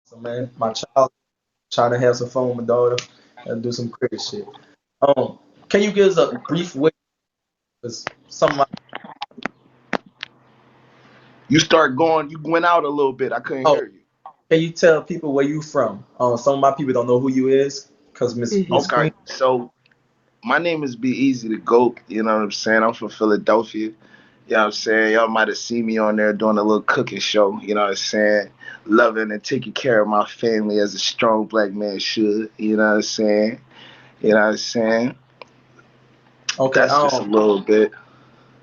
So, man, my child trying to have some fun with my daughter and do some crazy shit. Um, can you give us a brief way? Cause some of my, You went out a little bit. I couldn't oh, hear you. can you tell people where you from? Some of my people don't know who you is. Cause Miss Hmm. Queen. Okay, so my name is Be Easy the Goat. You know what I'm saying? I'm from Philadelphia. You know what I'm saying? Y'all might have seen me on there doing a little cooking show. You know what I'm saying? Loving and taking care of my family as a strong black man should. You know what I'm saying? You know what I'm saying? Okay. That's just a little bit.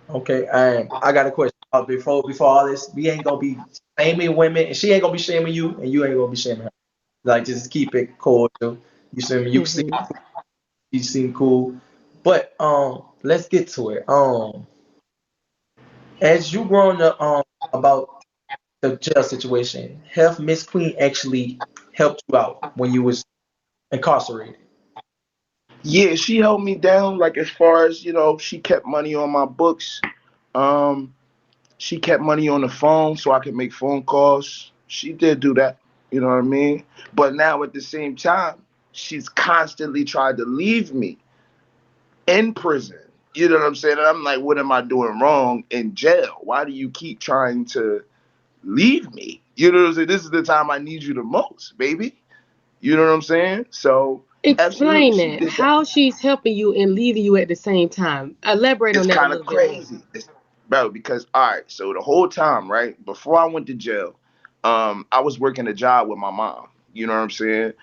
Okay. I got a question. Before all this, we ain't gonna be shaming women, and she ain't gonna be shaming you, and you ain't gonna be shaming her. Like, just keep it cordial. You see me? Hmm. You seem cool. But let's get to it. As you growing up about the jail situation, have Miss Queen actually helped you out when you was incarcerated? Yeah, she held me down. Like as far as she kept money on my books. Um, she kept money on the phone so I could make phone calls. She did do that. You know what I mean? But now at the same time, she's constantly tried to leave me in prison. You know what I'm saying? And I'm like, what am I doing wrong in jail? Why do you keep trying to leave me? You know what I'm saying? This is the time I need you the most, baby. You know what I'm saying? So absolutely, Explain she that. did that. How she's helping you and leaving you at the same time. Elaborate It's on that a kind of little bit more. crazy, bro. Because all right, so the whole time, right before I went to jail, I was working a job with my mom. You know what I'm saying?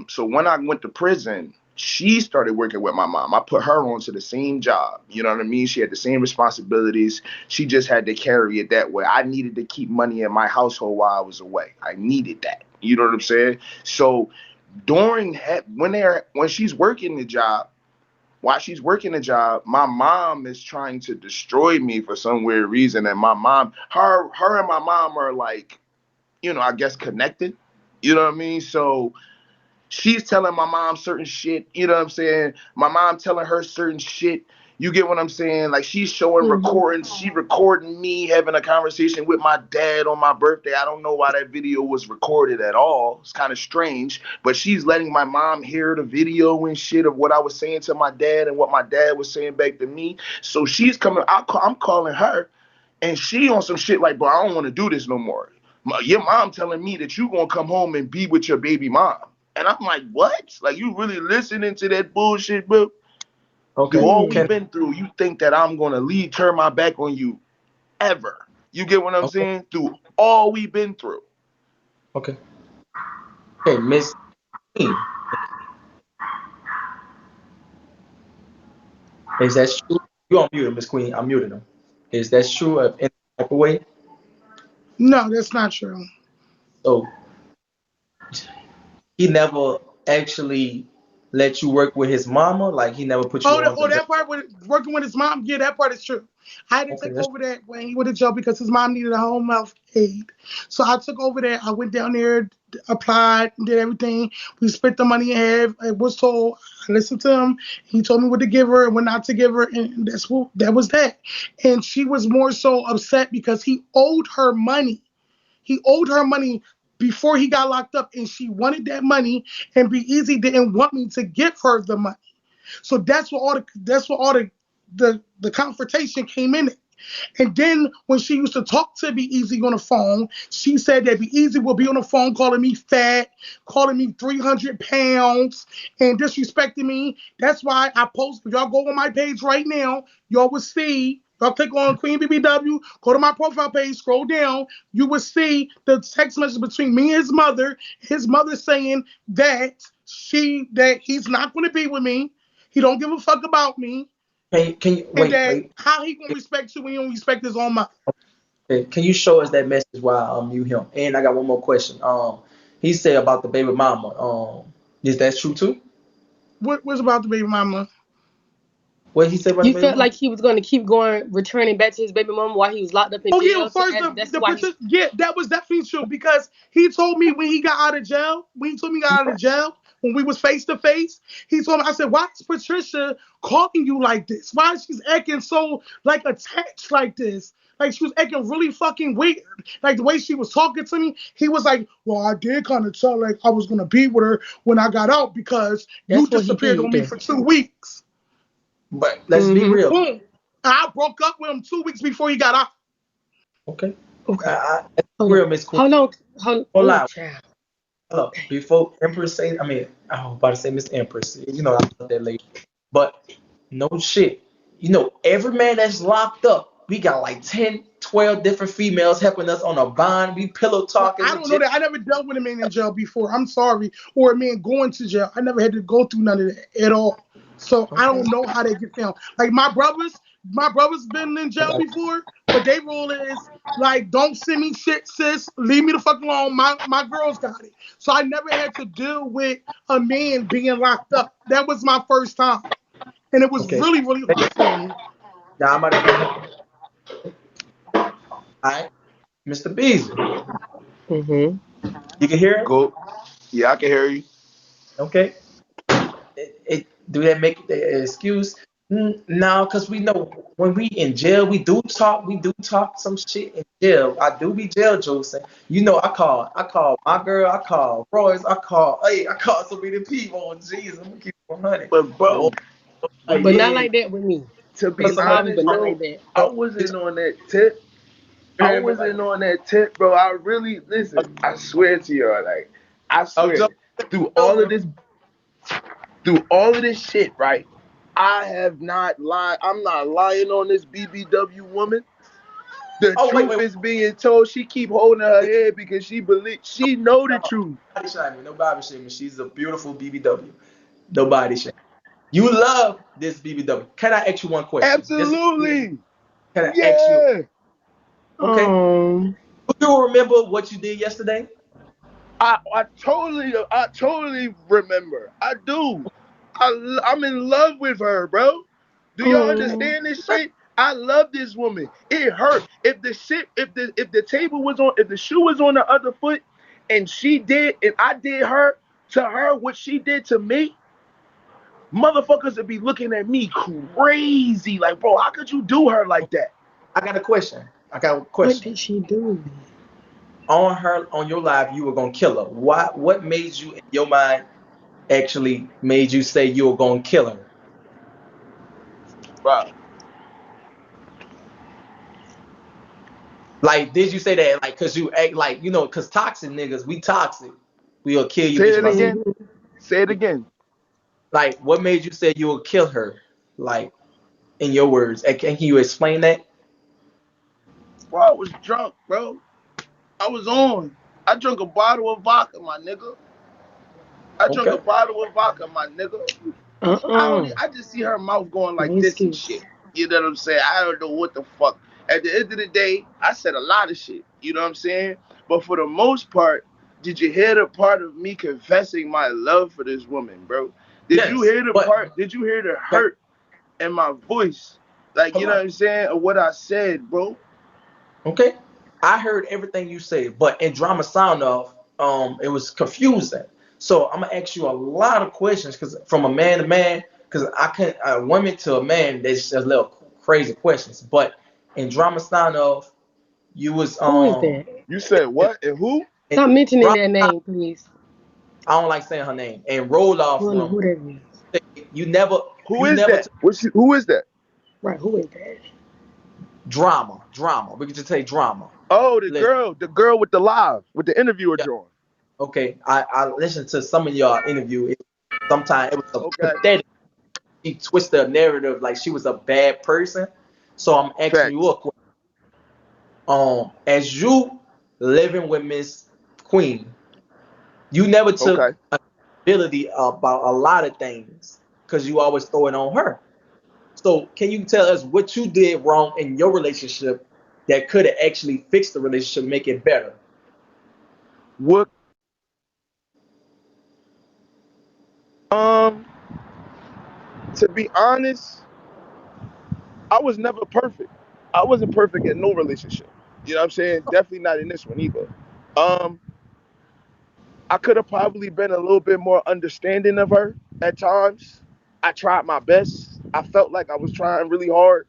So when I went to prison, she started working with my mom. I put her onto the same job. You know what I mean? She had the same responsibilities. She just had to carry it that way. I needed to keep money in my household while I was away. I needed that. You know what I'm saying? So when she's working the job, while she's working a job, my mom is trying to destroy me for some weird reason. And my mom, her and my mom are like, I guess connected. You know what I mean? So she's telling my mom certain shit. You know what I'm saying? My mom telling her certain shit. You get what I'm saying? Like she's showing Hmm. recordings. She recording me having a conversation with my dad on my birthday. I don't know why that video was recorded at all. It's kind of strange. But she's letting my mom hear the video and shit of what I was saying to my dad and what my dad was saying back to me. So she's coming. I'm calling her, and she on some shit like, bro, I don't want to do this no more. Your mom telling me that you gonna come home and be with your baby mom. And I'm like, what? Like, you really listening to that bullshit, bro? Through Okay. all Hmm. we've Can been through, you think that I'm gonna turn my back on you ever? You get what I'm okay. saying? Through all we've been through. Okay. Okay, Miss Queen, is that true? You on mute, Miss Queen. I'm muting them. Is that true of any type of way? No, that's not true. So he never actually let you work with his mama. Like he never put you on the job. That part with working with his mom, yeah, that part is true. I had to Okay, take that's over that when he went to jail because his mom needed a home health aid. So I took over that. I went down there, applied, did everything. We split the money in half. I was told. I listened to him. He told me what to give her and what not to give her, and that was that. And she was more so upset because he owed her money. He owed her money before he got locked up, and she wanted that money. And Be Easy didn't want me to give her the money. So that's what all the confrontation came in. And then when she used to talk to Be Easy on the phone, she said that Be Easy will be on the phone calling me fat, calling me 300 pounds, and disrespecting me. That's why I post. If y'all go on my page right now, y'all will see. Y'all click on Queen BBW, go to my profile page, scroll down. You will see the text message between me and his mother. His mother saying that he's not going to be with me. He don't give a fuck about me, can you and wait, that wait. how he gonna respect you when you don't respect his own mother. Okay, can you show us that message while I mute him? And I got one more question. He said about the baby mama. Is that true too? What was about the baby mama? What he said about the You baby felt mama? like he was going to keep going, returning back to his baby mama while he was locked up in Oh yeah, jail. So first that's the why he. petition. Yeah, that was definitely true because he told me when he got out of jail. When he told me he got out of jail, when we was face to face, he told me, I said, why is Patricia calling you like this? Why is she acting so like attached like this? Like she was acting really fucking weird. Like the way she was talking to me, he was like, well, I did kind of tell like I was gonna be with her when I got out because you That's what he disappeared did on me there. for 2 weeks. But let's be real. Boom. I broke up with him 2 weeks before he got out. Okay. Okay. Let's be Hold on. real, Miss Queen. Hold on. Hold Hold on. Oh, on. child. Hold up. Okay. Before Empress say, I mean, I was about to say Miss Empress. You know, I love that lady. But no shit. You know, every man that's locked up, we got like 10, 12 different females helping us on a bond. We pillow Well, talking I don't know legit. that. I never dealt with a man in jail before. I'm sorry. Or a man going to jail. I never had to go through none of that at all. So I Okay. don't know how they get down. Like my brothers been in jail before, but they rule is like, don't send me shit, sis. Leave me the fuck alone. My girls got it. So I never had to deal with a man being locked up. That was my first time. And it was Okay. really, really hard for me. Now I'm about to bring up. All right, Mr. Beasley. Mm-hmm. You can hear it? Go. Yeah, I can hear you. Okay. Do that make the excuse? No, because we know when we in jail, we do talk some shit in jail. I do be jail josing. You know, I call my girl, I call Royce, I call so many people. Jesus, I'm gonna keep it 100. But Boy, bro, like, But not again, like that with me. to We be cause can some of argue, but honest, not bro, like that. I so wasn't on that tip. you I hear me? wasn't on that tip, bro. I really listen. I swear to you, like I I'm swear, just through know, all of bro. this, through all of this shit, right? I have not lied. I'm not lying on this BBW woman. The Oh wait, truth wait, is being told. She keep holding her head because she believe she know the no, truth. nobody shame me. Nobody shame me. She's a beautiful BBW. Nobody shame. You love this BBW. Can I ask you one question? Just Absolutely, can I ask you? yeah. Okay. Um, Do you remember what you did yesterday? I totally remember. I do. I'm in love with her, bro. Do y'all um, understand this shit? I love this woman. It hurt. If the table was on, if the shoe was on the other foot, and she did, and I did her to her what she did to me, motherfuckers would be looking at me crazy. Like, bro, how could you do her like that? I got a question. I got a what question. did she do? On her, on your life, you were gonna kill her. Why? What made you, in your mind, actually made you say you were gonna kill her? Bro, Like, did you say that like cause you act like cause toxic niggas, we toxic. We'll kill you, say bitch. If it I see again. Mm-hmm. Say it again. like, what made you say you will kill her? Like, in your words, and can you explain that? Bro, I was drunk, bro. I was on. I drank a bottle of vodka, my nigga. I drank a Okay. bottle of vodka, my nigga. Uh-uh. I just see her mouth going No like this and excuse. shit. You know what I'm saying? I don't know what the fuck. At the end of the day, I said a lot of shit. You know what I'm saying? But for the most part, did you hear the part of me confessing my love for this woman, bro? Did you Yes, hear the but part? Did you hear the but hurt in my voice? Like, you hold know on. what I'm saying? Or what I said, bro? Okay. I heard everything you said, but in drama sound off, it was confusing. So I'm gonna ask you a lot of questions because from a man to man, because I can a woman to a man, there's a little crazy questions. But in drama sound off, you was Who is that? You said in, what and who? in Stop mentioning drama. that name, please. I don't like saying her name. And roll off I don't know from who that is. you never Who you is never that? took Who is that? Right, who is that? drama. We could just say drama. Oh, Listen, the girl with the live, with the interviewer yeah, drawing. okay. I listened to some of y'all interview. Sometimes it was a Okay. pathetic. She twisted the narrative like she was a bad person. So I'm asking you Facts. a question. As you living with Miss Queen, you never took Okay. accountability about a lot of things because you always throw it on her. So can you tell us what you did wrong in your relationship that could have actually fixed the relationship, make it better? What um to be honest, I was never perfect. I wasn't perfect in no relationship. You know what I'm saying? Definitely not in this one either. Um I could have probably been a little bit more understanding of her at times. I tried my best. I felt like I was trying really hard.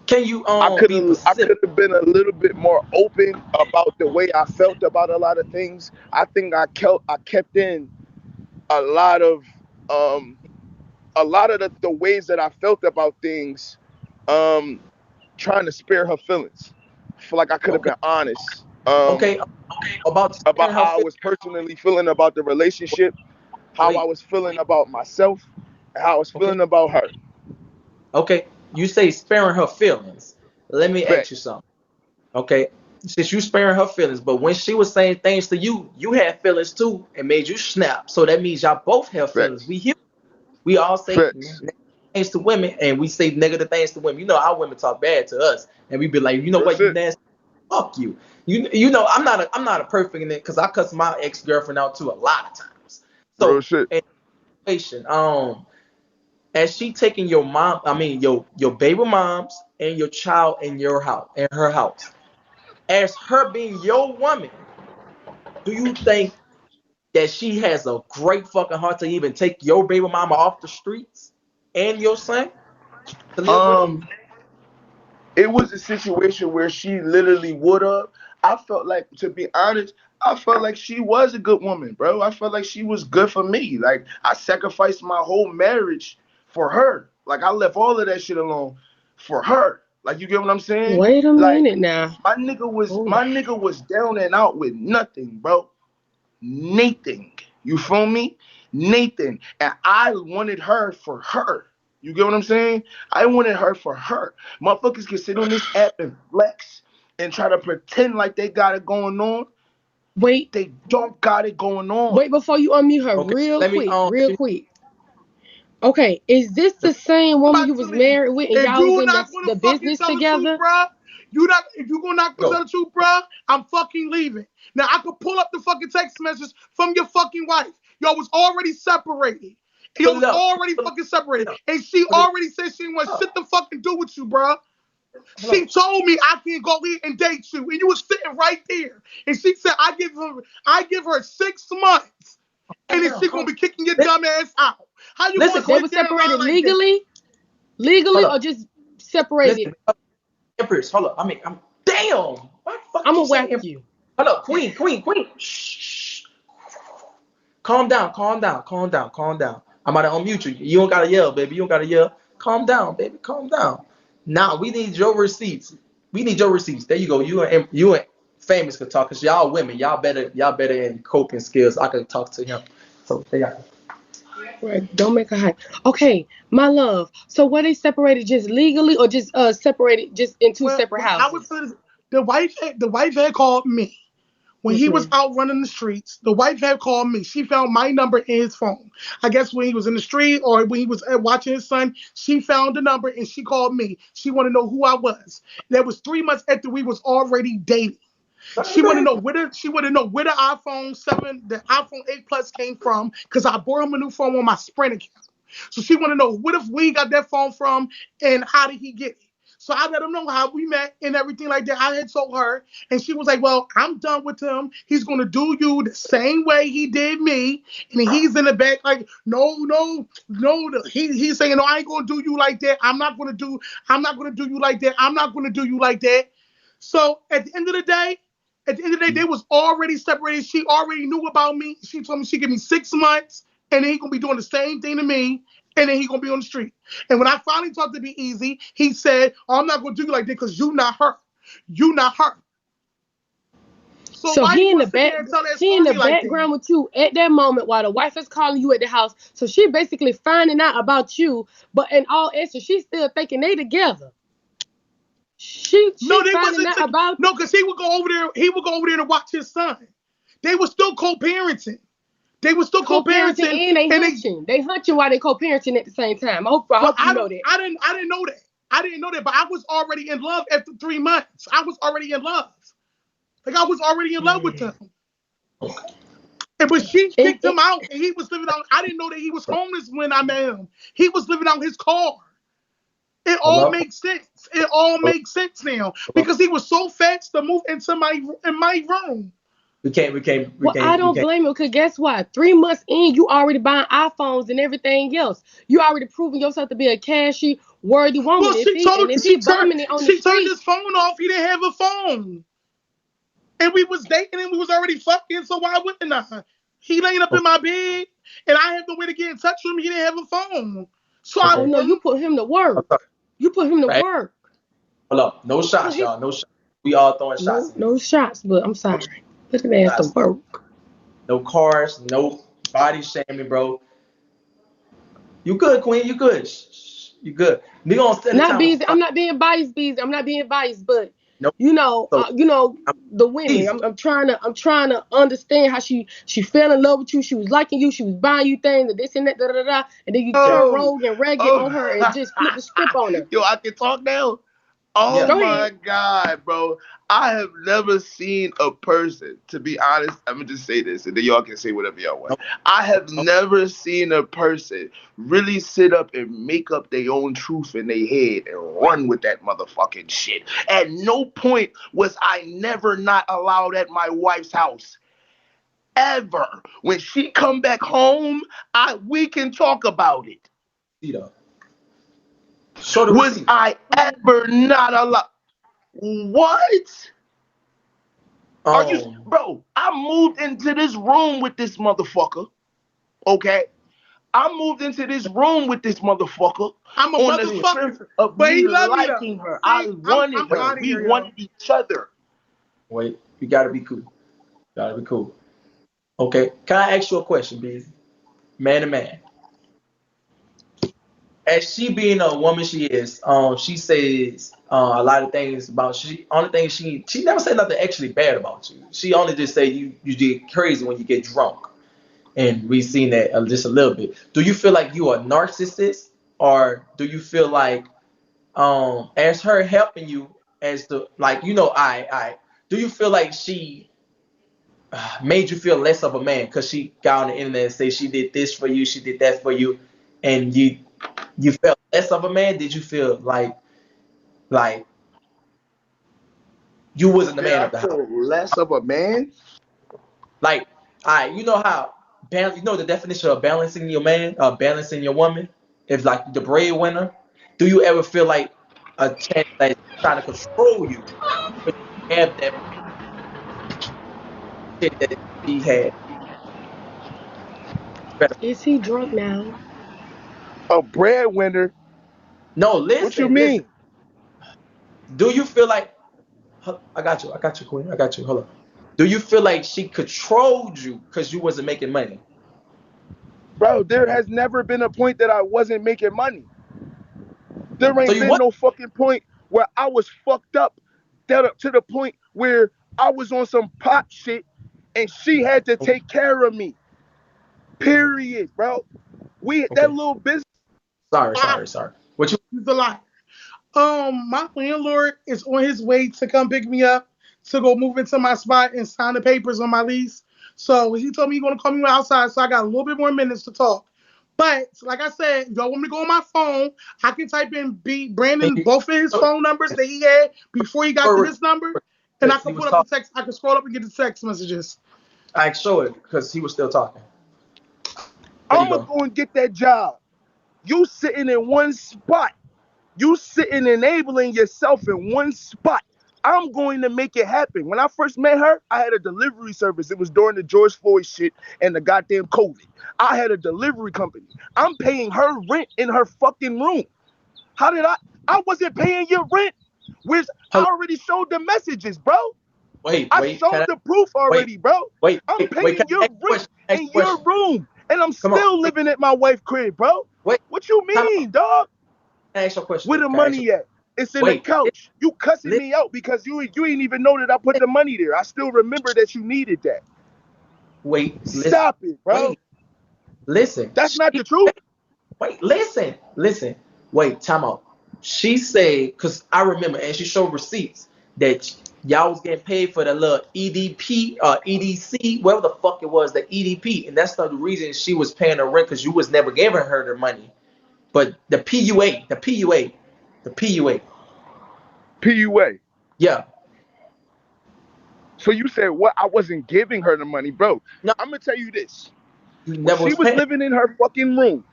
Can you be I specific? could have been a little bit more open about the way I felt about a lot of things. I think I kept in a lot of um the ways that I felt about things, um trying to spare her feelings. I feel like I could have Okay, been honest okay. About about sparing her how I feelings. was personally feeling about the relationship, how I Wait, was feeling about myself, and how I was okay, feeling about her. okay. You say sparing her feelings. Let me ask you Facts. something. Okay, since you sparing her feelings, but when she was saying things to you, you had feelings too, and made you snap. So that means y'all both have feelings. Facts. We human. We all say Facts. negative things to women, and we say negative things to women. You know, our women talk bad to us, and we be like, you know Real what, you shit. nasty. Fuck you. You know, I'm not a perfect in it because I cuss my ex girlfriend out too a lot of times. Real So, shit. in situation, as she taking your mom, I mean your baby moms and your child in her house, as her being your woman, do you think that she has a great fucking heart to even take your baby mama off the streets and your son to live with them? Um, it was a situation where she literally would have. I felt like, to be honest, I felt like she was a good woman, bro. I felt like she was good for me. Like, I sacrificed my whole marriage for her. Like, I left all of that shit alone for her. Like, you get what I'm saying? Wait a Like, minute now. Hold on. my nigga was down and out with nothing, bro. Nathan. You feel me? Nathan. And I wanted her for her. You get what I'm saying? I wanted her for her. Motherfuckers can sit on this app and flex and try to pretend like they got it going on. Wait, They don't got it going on. wait before you unmute her Okay, real let me quick, real quick. Okay, is this let the same woman About you to was leave. married with and If y'all was you in not gonna the fucking business tell the truth, together? bruh, if you gonna not gonna go. tell the truth, bruh, I'm fucking leaving. Now I could pull up the fucking text messages from your fucking wife. Y'all was already separated. Y'all Pull it was up. already Pull fucking it separated. up. And she Pull it already said she didn't want up. shit to fucking do with you, bruh. Hold She on. told me I can go in and date you, and you was sitting right there. And she said I give her 6 months, Calm and then down. she gonna Calm be kicking your down. dumb ass out. How you Listen, gonna They Queen. were sit there and lie separated like that? legally, Hold or up. just separated? Listen. Empress. Hold up. I mean, I'm damn. Why the fuck I'm you gonna say whack Empress? you. Hold up. Queen. Queen. Queen. Shh. Calm down. Calm down. Calm down. Calm down. I'm about to unmute you. You don't gotta yell, baby. You don't gotta yell. Calm down, baby. Calm down. Now we need your receipts. We need your receipts. There you go. You and famous could talk. Cause y'all women. Y'all better in coping skills. I could talk to him. So there you go. Right, don't make her hide. Okay, my love. So were they separated just legally, or just separated just in two Well, separate I was houses? the wife had called me when Yes, he was ma'am. out running the streets. The wife had called me. She found my number in his phone. I guess when he was in the street or when he was watching his son, she found the number and she called me. She wanted to know who I was. That was 3 months after we was already dating. She wanted to know where the iPhone 8 Plus came from because I bought him a new phone on my Sprint account. So she wanted to know what if we got that phone from and how did he get it. So I let him know how we met and everything like that. I had told her, and she was like, "Well, I'm done with him. He's gonna do you the same way he did me." And he's in the back like, "No, no, no." He's saying, "No, I ain't gonna do you like that. I'm not gonna do you like that. I'm not gonna do you like that." So at the end of the day, they was already separated. She already knew about me. She told me she give me 6 months, and then he gonna be doing the same thing to me, and then he gonna be on the street. And when I finally talked to Be Easy, he said, "Oh, I'm not gonna do you like that because you not her. You not her." So So why you gonna sit there and tell that he in the story like that? background with you at that moment while the wife is calling you at the house. So she basically finding out about you, but in all essence, she's still thinking they together. She No, they finding wasn't. out about No, because he would go over there. He would go over there to watch his son. They were still co-parenting. They were still co-parenting co-parenting, and they and they. hunching. They hunching while they co-parenting at the same time. I Well, hope you know that. I didn't know that. I didn't know that, but I was already in love after 3 months. I was already in love. Like I was already in love with him. But she And, kicked him out, and he was living out. I didn't know that he was homeless when I met him. He was living out his car. It all Hello? makes sense. It all makes sense now Hello? because he was so fast to move into my room. Well, I We don't can't. blame him because guess what? 3 months in, you already buying iPhones and everything else. You already proving yourself to be a cashy, worthy woman. Well, If he bumming it on the she turned street, his phone off. He didn't have a phone, and we was dating and we was already fucking. So why wouldn't I? He laying up in Okay. my bed, and I had no way to get in touch with him. He didn't have a phone, so oh no, you put him to I'm work. sorry. You put him to Right? work. Hold up. No Put shots, him y'all. No shots. We all throwing shots no in here. no shots, but I'm No sorry. Put his ass to shots. work. No cars. No body shaming, bro. You good, Queen? You good? You good? We gonna set the Not time for busy. five. I'm not being biased, busy. I'm not being biased, but No. So I'm the women. easy. I'm trying to understand how she fell in love with you. She was liking you. She was buying you things and this and that, da da da. And then you Yeah. turn Oh, rogue and ragged on her and oh. just flip the script on her. Yo, I can talk now. Oh Yeah. Go my ahead. God, bro. I have never seen a person, to be honest, I'm gonna just say this and then y'all can say whatever y'all want. No. I have No. never seen a person really sit up and make up their own truth in their head and run with that motherfucking shit. At no point was I never not allowed at my wife's house. Ever. When she come back home, we can talk about it. See though. Show the Was receipts. I ever not allowed? What? Are you, Um. bro? I moved into this room with this motherfucker. Okay, I moved into this room with this motherfucker I'm a on the See. motherfucker, strength of but me he love me though. liking her. I See, wanted I'm Wait. her. out of We here, yo. wanted each other. Wait. You gotta be cool. Gotta be cool. Okay. Can I ask you a question, Beezy? Man to man. As she being a woman she is, she says a lot of things about she. Only thing she never said nothing actually bad about you. She only just say you get crazy when you get drunk, and we've seen that just a little bit. Do you feel like you are a narcissist, or do you feel like as her helping you as the like I do you feel like she made you feel less of a man because she got on the internet and say she did this for you, she did that for you, and you felt less of a man? Did you feel like you wasn't the Did man I of the house? feel less of a man? Like you know how you know the definition of balancing your man, balancing your woman, if like the breadwinner. Do you ever feel like a chance that trying to control you, but you have that shit that she had? Is he drunk now? A breadwinner? No, What you listen. mean? Do you feel like I got you, Queen. I got you. Hold on. Do you feel like she controlled you because you wasn't making money? Bro, there has never been a point that I wasn't making money. There So ain't you been what? no fucking point where I was fucked up to the point where I was on some pot shit and she had to Okay, take care of me. Period, bro. We that okay. little business. Sorry. What you? He's a liar. My landlord is on his way to come pick me up to go move into my spot and sign the papers on my lease. So he told me he's gonna call me outside, so I got a little bit more minutes to talk. But like I said, if y'all want me to go on my phone, I can type in B Can Brandon you? both of his phone numbers that he had before he got to this number, and I Because can he put was up the talking. text. I can scroll up and get the text messages. I show it because he was still talking. There you I'ma go. go and get that job. You sitting in one spot. You sitting enabling yourself in one spot. I'm going to make it happen. When I first met her, I had a delivery service. It was during the George Floyd shit and the goddamn COVID. I had a delivery company. I'm paying her rent in her fucking room. How did I wasn't paying your rent. Which I Hold on. already showed the messages, bro. I Wait. Can showed I? the proof Wait, already, bro. I'm Can paying I your ask you a rent question? Ask you in a your question. room. And I'm Come on. still living at my wife's crib, bro. Wait. What you Time out. mean, dog? Can I ask you a question? Where the Can I ask you? money at? It's in the Wait. couch. You cussing Listen. me out because you ain't even know that I put the money there. I still remember that you needed that. Wait. Listen. Stop it, bro. Wait. Listen. That's not the truth. Wait. Listen. Wait. Time out. She said, because I remember, and she showed receipts that y'all was getting paid for the little EDP, EDC, whatever the fuck it was, the EDP, and that's not the reason she was paying her rent because you was never giving her the money. But the PUA, The PUA. PUA. Yeah. So you said what? I wasn't giving her the money, bro. No, I'm gonna tell you this. you When never she was was paying. living in her fucking room,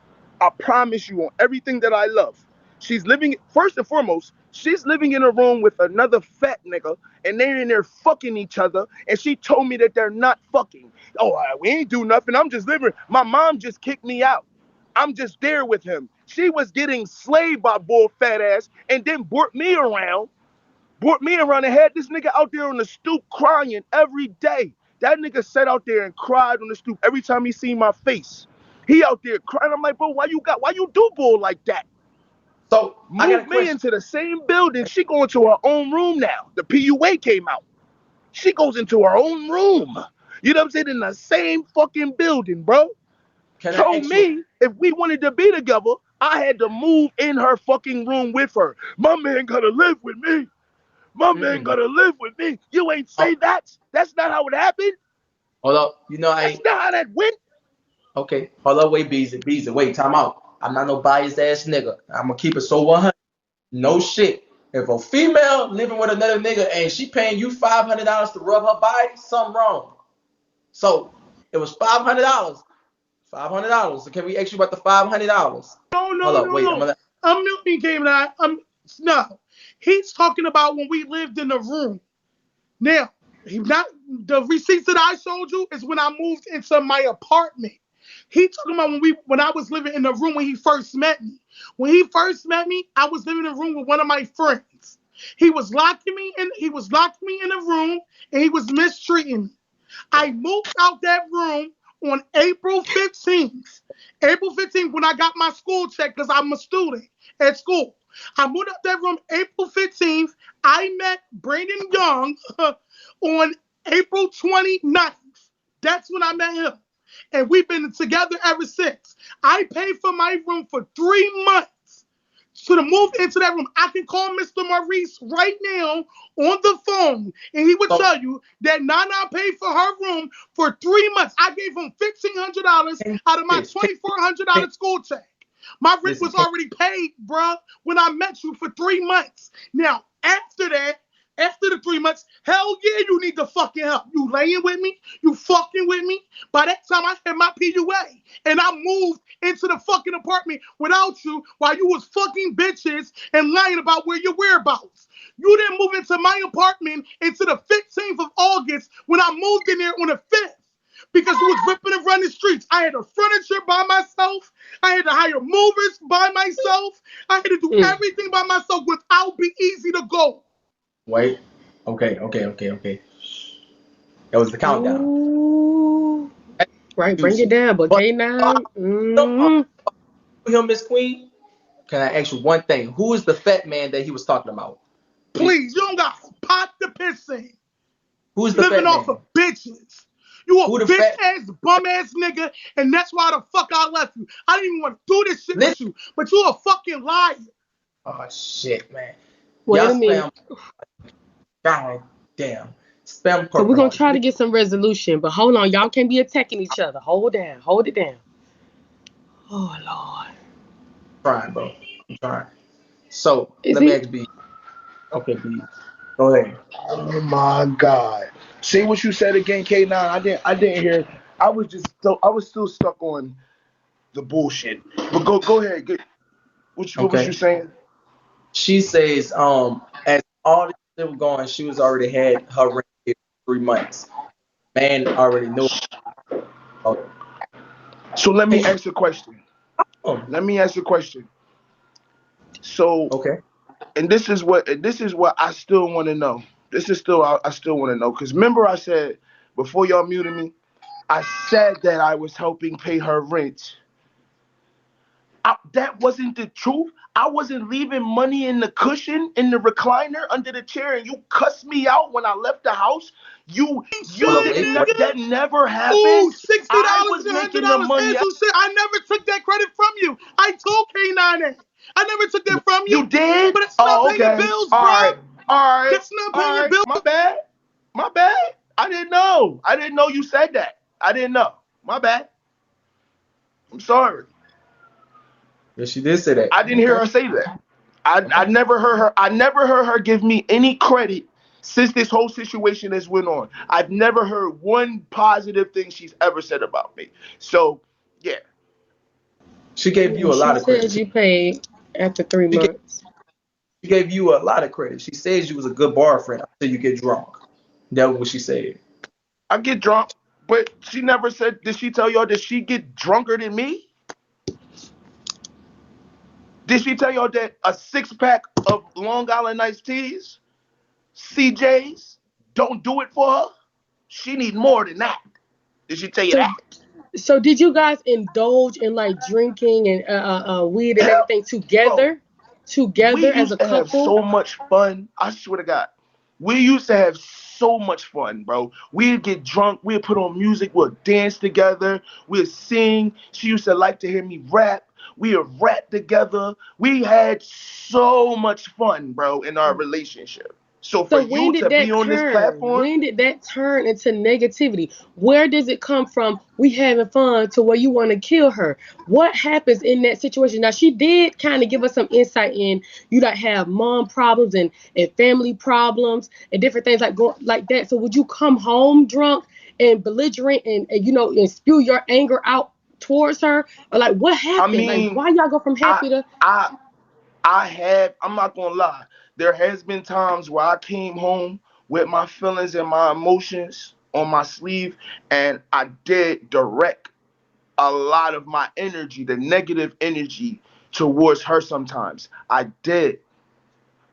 I promise you on everything that I love. She's living, first and foremost, she's living in a room with another fat nigga, and they're in there fucking each other, and she told me that they're not fucking. Oh, we ain't do nothing. I'm just living. My mom just kicked me out. I'm just there with him. She was getting slaved by bull fat ass, and then brought me around and had this nigga out there on the stoop crying every day. That nigga sat out there and cried on the stoop every time he seen my face. He out there crying. I'm like, bro, why you do bull like that? So I got a Moved me question. into the same building. She going to her own room now. The PUA came out. She goes into her own room. You know what I'm saying? In the same fucking building, bro. Can I Told ask you? me if we wanted to be together, I had to move in her fucking room with her. My man gotta live with me. My man Mm-mm. gotta live with me. You ain't Oh, say that. That's not how it happened. hold up. I That's ain't. not how that went. Okay. Hold up. Wait, Beezy. Wait, time out. I'm not no biased ass nigga. I'm gonna keep it so 100. No shit. If a female living with another nigga and she paying you $500 to rub her body, something wrong. So it was $500. $500. So can we ask you about the $500? No, Hold no, up. no, Wait. I'm no. gonna. I'm Milton came and no. He's talking about when we lived in the room. Now, he not the receipts that I showed you is when I moved into my apartment. He talking about when I was living in the room when he first met me. When he first met me, I was living in a room with one of my friends. He was locking me in a room and he was mistreating me. I moved out that room on April 15th. April 15th when I got my school check because I'm a student at school. I moved out that room April 15th. I met Brandon Young on April 29th. That's when I met him. And we've been together ever since. I paid for my room for 3 months. So to move into that room, I can call Mr. Maurice right now on the phone, and he would So tell you that Nana paid for her room for 3 months. I gave him $1,500 can out of my this? $2,400 school check. My rent Listen. was already paid, bruh, when I met you for 3 months. Now, after the 3 months, hell yeah, you need the fucking help. You laying with me? You fucking with me? By that time, I had my PUA, and I moved into the fucking apartment without you while you was fucking bitches and lying about where your whereabouts. You didn't move into my apartment until the 15th of August when I moved in there on the 5th because you was ripping and running streets. I had the furniture by myself. I had to hire movers by myself. I had to do Mm. everything by myself without Be Easy to go. Wait. Okay. That was the countdown. Ooh. Right, bring it Excuse. down. But But K9, him, Miss Queen. Can I ask you one thing? Who is the fat man that he was talking about? Please, you don't got pot to piss in. Who is the Living fat off man? of bitches. You a Who the bitch fat? ass bum ass nigga, and that's why the fuck I left you. I didn't even want to do this shit Listen. with you, but you a fucking liar. Oh shit, man. wait Y'all a minute. spam. God damn. Spam Because we're going to corporate. try to get some resolution. But hold on. Y'all can't be attacking each other. Hold down. Hold it down. Oh, Lord. Trying, bro. I'm trying. So Is let me he? ask B. Okay, B. Go ahead. Oh my God. See what you said again, K9. I didn't hear. I was still stuck on the bullshit. But go ahead. What was you Okay. saying? She says, as all this shit was going, she was already had her rent here for 3 months. Man already knew about So let me it. ask a question. Let me ask a question. So, Okay. and this is what I still want to know. This is still I still want to know because remember I said before y'all muted me, I said that I was helping pay her rent. That wasn't the truth. I wasn't leaving money in the cushion, in the recliner, under the chair, and you cussed me out when I left the house. You Hold up, Should, wait, didn't. wait. nigga. That never Ooh, happened. $60 I was and making the $100 money. as you said. I never took that credit from you. I told K9 that. I never took that from you. You did? But that's not Oh, paying your okay. bills, All bruh. right. All right. That's not paying All your right. bills. My bad. My bad. I didn't know. I didn't know you said that. I didn't know. My bad. I'm sorry. Yeah, she did say that. I didn't hear Okay. her say that. I never heard her. I never heard her give me any credit since this whole situation has went on. I've never heard one positive thing she's ever said about me. So yeah, She gave you Yeah, a she lot of credit. said you paid after 3 She gave, months. she gave you a lot of credit. She says you was a good boyfriend until you get drunk. That was what she said. I get drunk, but she never said. Did she tell y'all that she get drunker than me? Did she tell y'all that a 6 pack of Long Island iced teas, CJ's, don't do it for her? She need more than that. Did she tell you So that? so did you guys indulge in like drinking and weed and Hell, everything bro, we together as a used to have couple? so much fun. I swear to God. We used to have so much fun, bro. We'd get drunk, we'd put on music, we'd dance together, we'd sing. She used to like to hear me rap. We'd rap together. We had so much fun, bro, in our relationship. So for So when you did to be that on this turn? platform, When did that turn into negativity? Where does it come from? We having fun to where you want to kill her. What happens in that situation? Now she did kind of give us some insight in you like have mom problems and family problems and different things like that. So would you come home drunk and belligerent and spew your anger out towards her? Or like what I happened? Like mean, why y'all go from I happy to I I have, I'm not gonna lie. There has been times where I came home with my feelings and my emotions on my sleeve, and I did direct a lot of my energy, the negative energy, towards her sometimes. I did.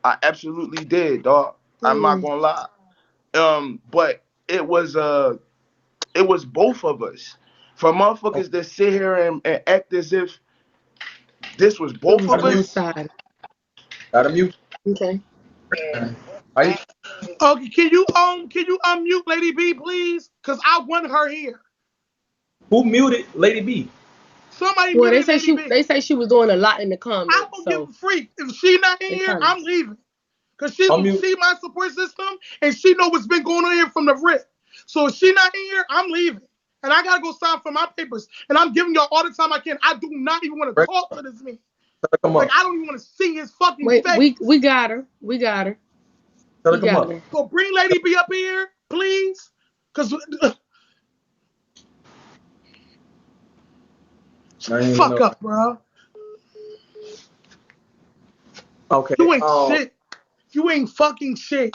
I absolutely did, dog. I'm not mm, gonna lie. But it was both of us. For motherfuckers that sit here and act as if this was it both was of Gotta one mute. us. side? Gotta mute. Okay. Are you, Okay, can you unmute Lady B, please? Cause I want her here. who muted Lady B? Somebody Well, muted Lady B. they say she was doing a lot in the I comments, don't give so a freak. If she not in they here, kind of I'm leaving. Cause Unmute. she my support system and she know what's been going on here from the rip. So if she not in here, I'm leaving. And I gotta go sign for my papers. And I'm giving y'all all the time I can. I do not even want to Right. talk to this man. Tell her come Like up. I don't even want to see his fucking wait. face. We got her. We got her. Tell her We come got up. her. So bring Lady B up here, please. Cause I ain't even fuck know. up, bro. Okay. You ain't shit. You ain't fucking shit.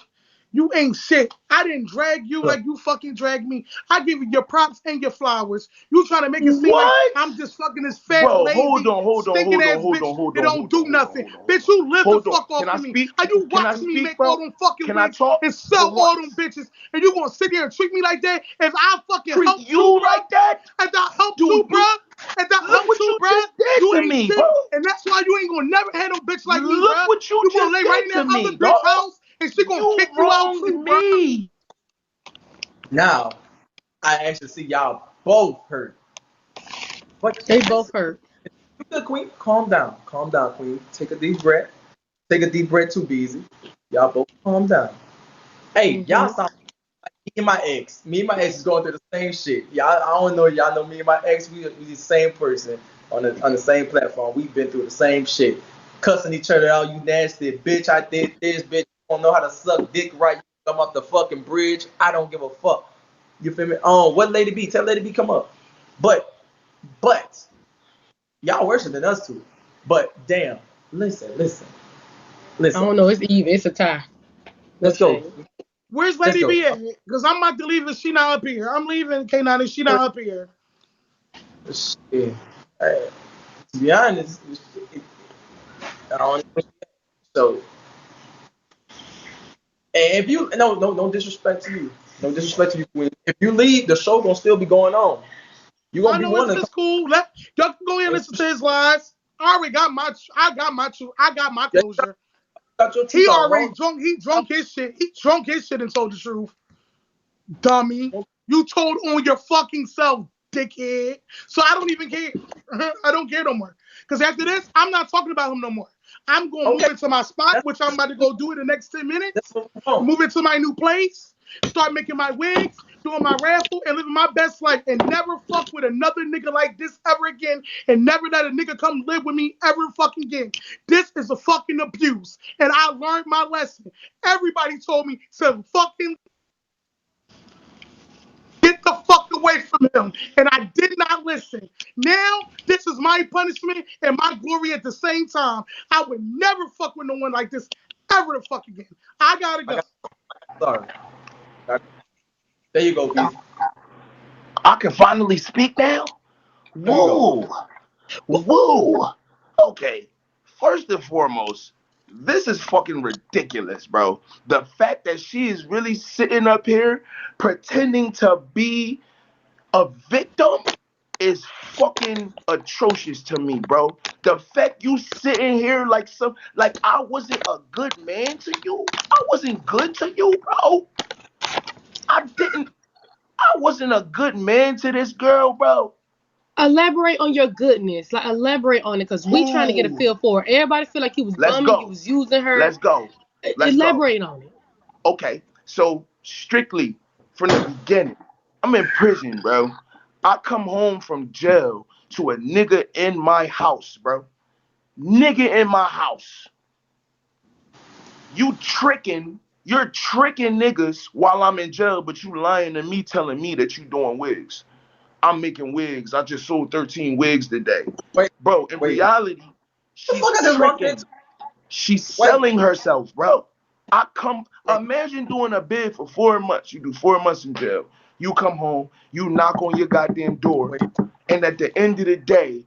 You ain't shit. I didn't drag you Look, like you fucking dragged me. I give you your props and your flowers. You trying to make it seem like What? I'm just fucking this fat, Bro, hold lazy, on, hold on, stinking hold on, ass hold bitch on, hold that on, don't hold on, do hold on, nothing. hold on, hold Bitch, on. you live the Hold on. fuck off Can I of me. speak? How you Can I watch me speak, make all bro? them fucking Can I wigs talk and for sell all them once? bitches and you gonna sit here and treat me like that? If I fucking Treat helped you, you bro, like that? if I helped you, Dude, bro, you if I look helped what you, you bro, just did you to ain't me, bro. shit. And that's why you ain't gonna never have no bitch like me, bro. Look what you You gonna just lay right did in to that other me, dog. bitch house and she gonna You kick you out wronged too, bro. me. now I actually see y'all both hurt. But They listen, both hurt. you good, Queen. Calm down. Calm down, Queen. Take a deep breath. Take a deep breath too, Beezy. Y'all both calm down. Hey, y'all Hmm. sound like me and my ex. Me and my ex is going through the same shit. Y'all, I don't know. Y'all know me and my ex. We the same person on the same platform. We've been through the same shit. Cussing each other out. You nasty bitch. I did this, bitch. You don't know how to suck dick right. You come off the fucking bridge. I don't give a fuck. You feel me? What Lady B? Tell Lady B come up. But but y'all worse than us two. But damn, listen, I listen. don't know. It's even. It's a tie. No Let's go. shame. Where's Let's Lady go. B at? Because I'm about to leave and she not up here. I'm leaving K9 and she not up here. Shit. Hey, to be honest, I don't know. So, and if you no disrespect to you, no disrespect to you, Queen. If you leave, the show gonna still be going on. You gonna I be know one of it's cool. Y'all can go ahead and listen to his lies. I already got I got my you closure. got your He truth out, already wrong. drunk. He drunk his shit. He drunk his shit and told the truth. Dummy. You told on your fucking self, dickhead. So I don't even care. I don't care no more. Because after this, I'm not talking about him no more. I'm going to Okay, move into my spot, that's which I'm about to go do in the next 10 that's minutes. what we want. Move into my new place. start making my wigs, doing my raffle, and living my best life, and never fuck with another nigga like this ever again, and never let a nigga come live with me ever fucking again. This is a fucking abuse, and I learned my lesson. Everybody told me to fucking get the fuck away from him, and I did not listen. Now, this is my punishment and my glory at the same time. I would never fuck with no one like this ever the fuck again. I gotta go. Sorry. There you go, Beezy. I can finally speak now? There you go. Whoa. Whoa. Okay. First and foremost, this is fucking ridiculous, bro. The fact that she is really sitting up here pretending to be a victim is fucking atrocious to me, bro. The fact you sitting here like I wasn't a good man to you. I wasn't good to you, bro. I didn't I wasn't a good man to this girl, bro. Elaborate on your goodness. Like, elaborate on it, because we trying to get a Ooh. feel for her. Everybody feel like he was Let's bumming, he go. was using her. Let's go. Let's go. Elaborate on it. Okay, so strictly from the beginning, I'm in prison, bro. I come home from jail to a nigga in my house, bro. Nigga in my house. You're tricking niggas while I'm in jail, but you lying to me telling me that you doing wigs. I'm making wigs. I just sold 13 wigs today. Wait, Bro, in wait. reality, The she's fuck is this walking tricking. into? She's Wait, selling herself, bro. wait. Imagine doing a bid for 4 months. You do 4 months in jail. You come home, you knock on your goddamn door, Wait. and at the end of the day,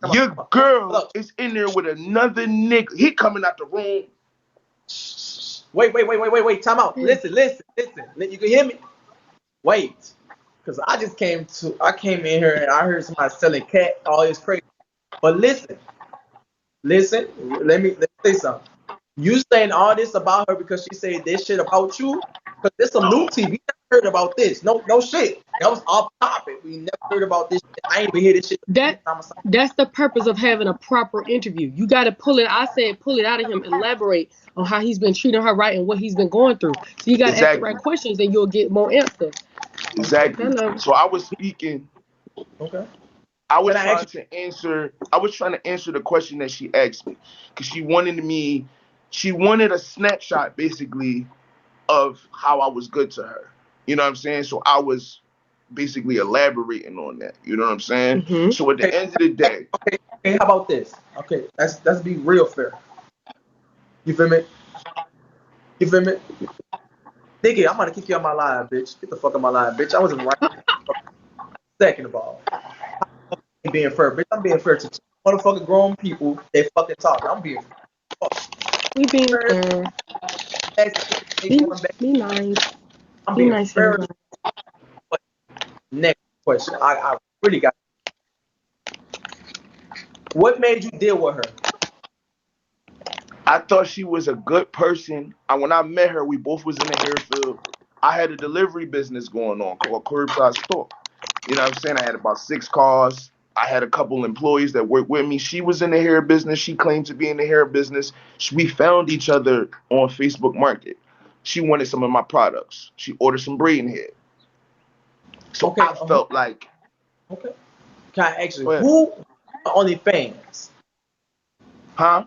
Come on. your Come on. girl Look. is in there with another nigga. He coming out the room. Wait. Time out. Listen. You can hear me? Wait. Because I came in here and I heard somebody selling cat, all this crazy. But listen, let me say something. You saying all this about her because she said this shit about you? Because there's some new TV. We never heard about this. No shit. That was off topic. We never heard about this shit. I ain't even hear this shit. That's the purpose of having a proper interview. You got to pull it. I said pull it out of him. Elaborate on how he's been treating her right and what he's been going through. So you got to ask the right Exactly. questions, and you'll get more answers. Exactly. Hello. So I was speaking. Okay. I was Can I trying ask to answer. I was trying to answer the question that she asked me because she wanted me. She wanted a snapshot, basically, of how I was good to her. You know what I'm saying? So I was basically elaborating on that. You know what I'm saying? Mm-hmm. So at you? the end of the day, Okay. How about this? Okay. Let's be real fair. You feel me? You feel me? Nigga, I'm gonna kick you out my line, bitch. Get the fuck out my line, bitch. I wasn't right. Second of all, I'm being fair, bitch. I'm being fair to two motherfucking grown people. They fucking talk. I'm being We being fair. fair. They Be, going back. be nice. I'm Be being nice, fair. everybody. Next question. I really got. What made you deal with her? I thought she was a good person. And when I met her, we both was in the hair field. I had a delivery business going on called Curbside Store. You know what I'm saying? I had about 6 cars. I had a couple employees that worked with me. She was in the hair business. She claimed to be in the hair business. We found each other on Facebook Market. She wanted some of my products. She ordered some braiding hair. So Okay. I felt like, Okay. Can I ask you well, who OnlyFans? huh?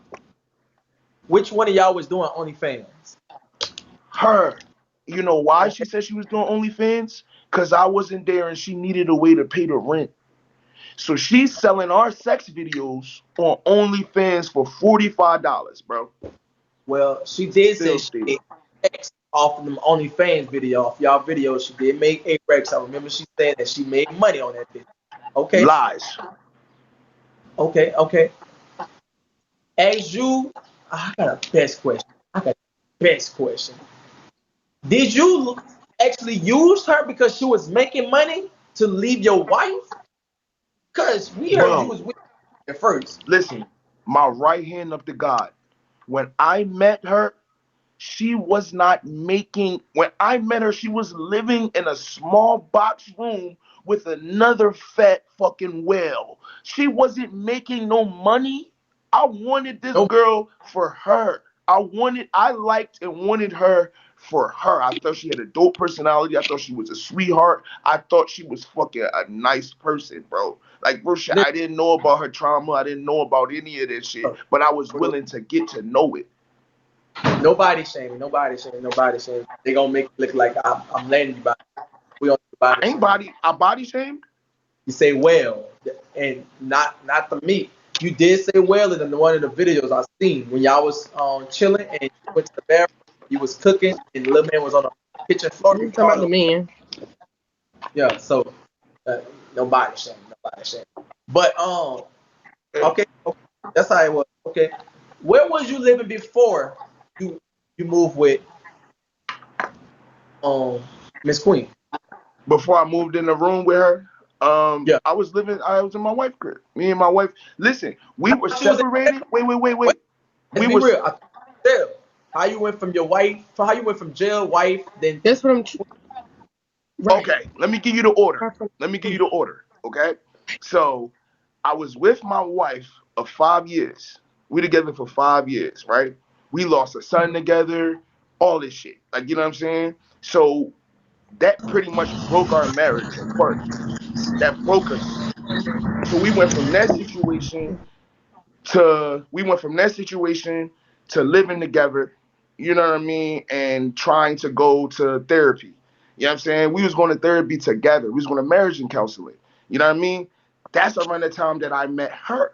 Which one of y'all was doing OnlyFans? Her. You know why Okay. she said she was doing OnlyFans? Because I wasn't there and she needed a way to pay the rent. So she's selling our sex videos on OnlyFans for $45, bro. Well, she did say Still she stay. made X off of them OnlyFans video, off y'all videos. She did make X. I remember she said that she made money on that video. Okay. Lies. Okay. As you, I got a best question. I got the best question. Did you actually use her because she was making money to leave your wife? Cause we heard you Bro, was with her at first. listen, my right hand up to God. When I met her, she was not making, when I met her, she was living in a small box room with another fat fucking whale. She wasn't making no money. I wanted this Nope. girl for her. I liked and wanted her for her. I thought she had a dope personality. I thought she was a sweetheart. I thought she was fucking a nice person, bro. Like, bro, shit, I didn't know about her trauma. I didn't know about any of this shit, but I was willing to get to know it. Nobody shaming. Nobody shaming. Nobody shaming. They gonna make it look like I'm letting you buy. We don't body I ain't shame. body shamed. You say well, and not the me. You did say well in one of the videos I seen when y'all was chilling and you went to the bathroom. You was cooking and the little man was on the kitchen floor. You talking about the man? Yeah. So nobody shame. Nobody shame. But okay, that's how it was. Okay, where was you living before you moved with Miss Queen? Before I moved in the room with her, Yeah. I was in my wife's crib. Me and my wife. Listen, we were She was in separated. Wait. Let's We be was real. Jail. How you went from your wife? How you went from jail, wife, then That's what I'm. Right. okay. Let me give you the order. Okay. So I was with my wife of 5 years. We together for 5 years, right? We lost a son together, all this shit. Like, you know what I'm saying? So that pretty much broke our marriage apart. That broke us. So we went from that situation to living together, you know what I mean, and trying to go to therapy. You know what I'm saying? We was going to therapy together. We was going to marriage and counseling. You know what I mean? That's around the time that I met her.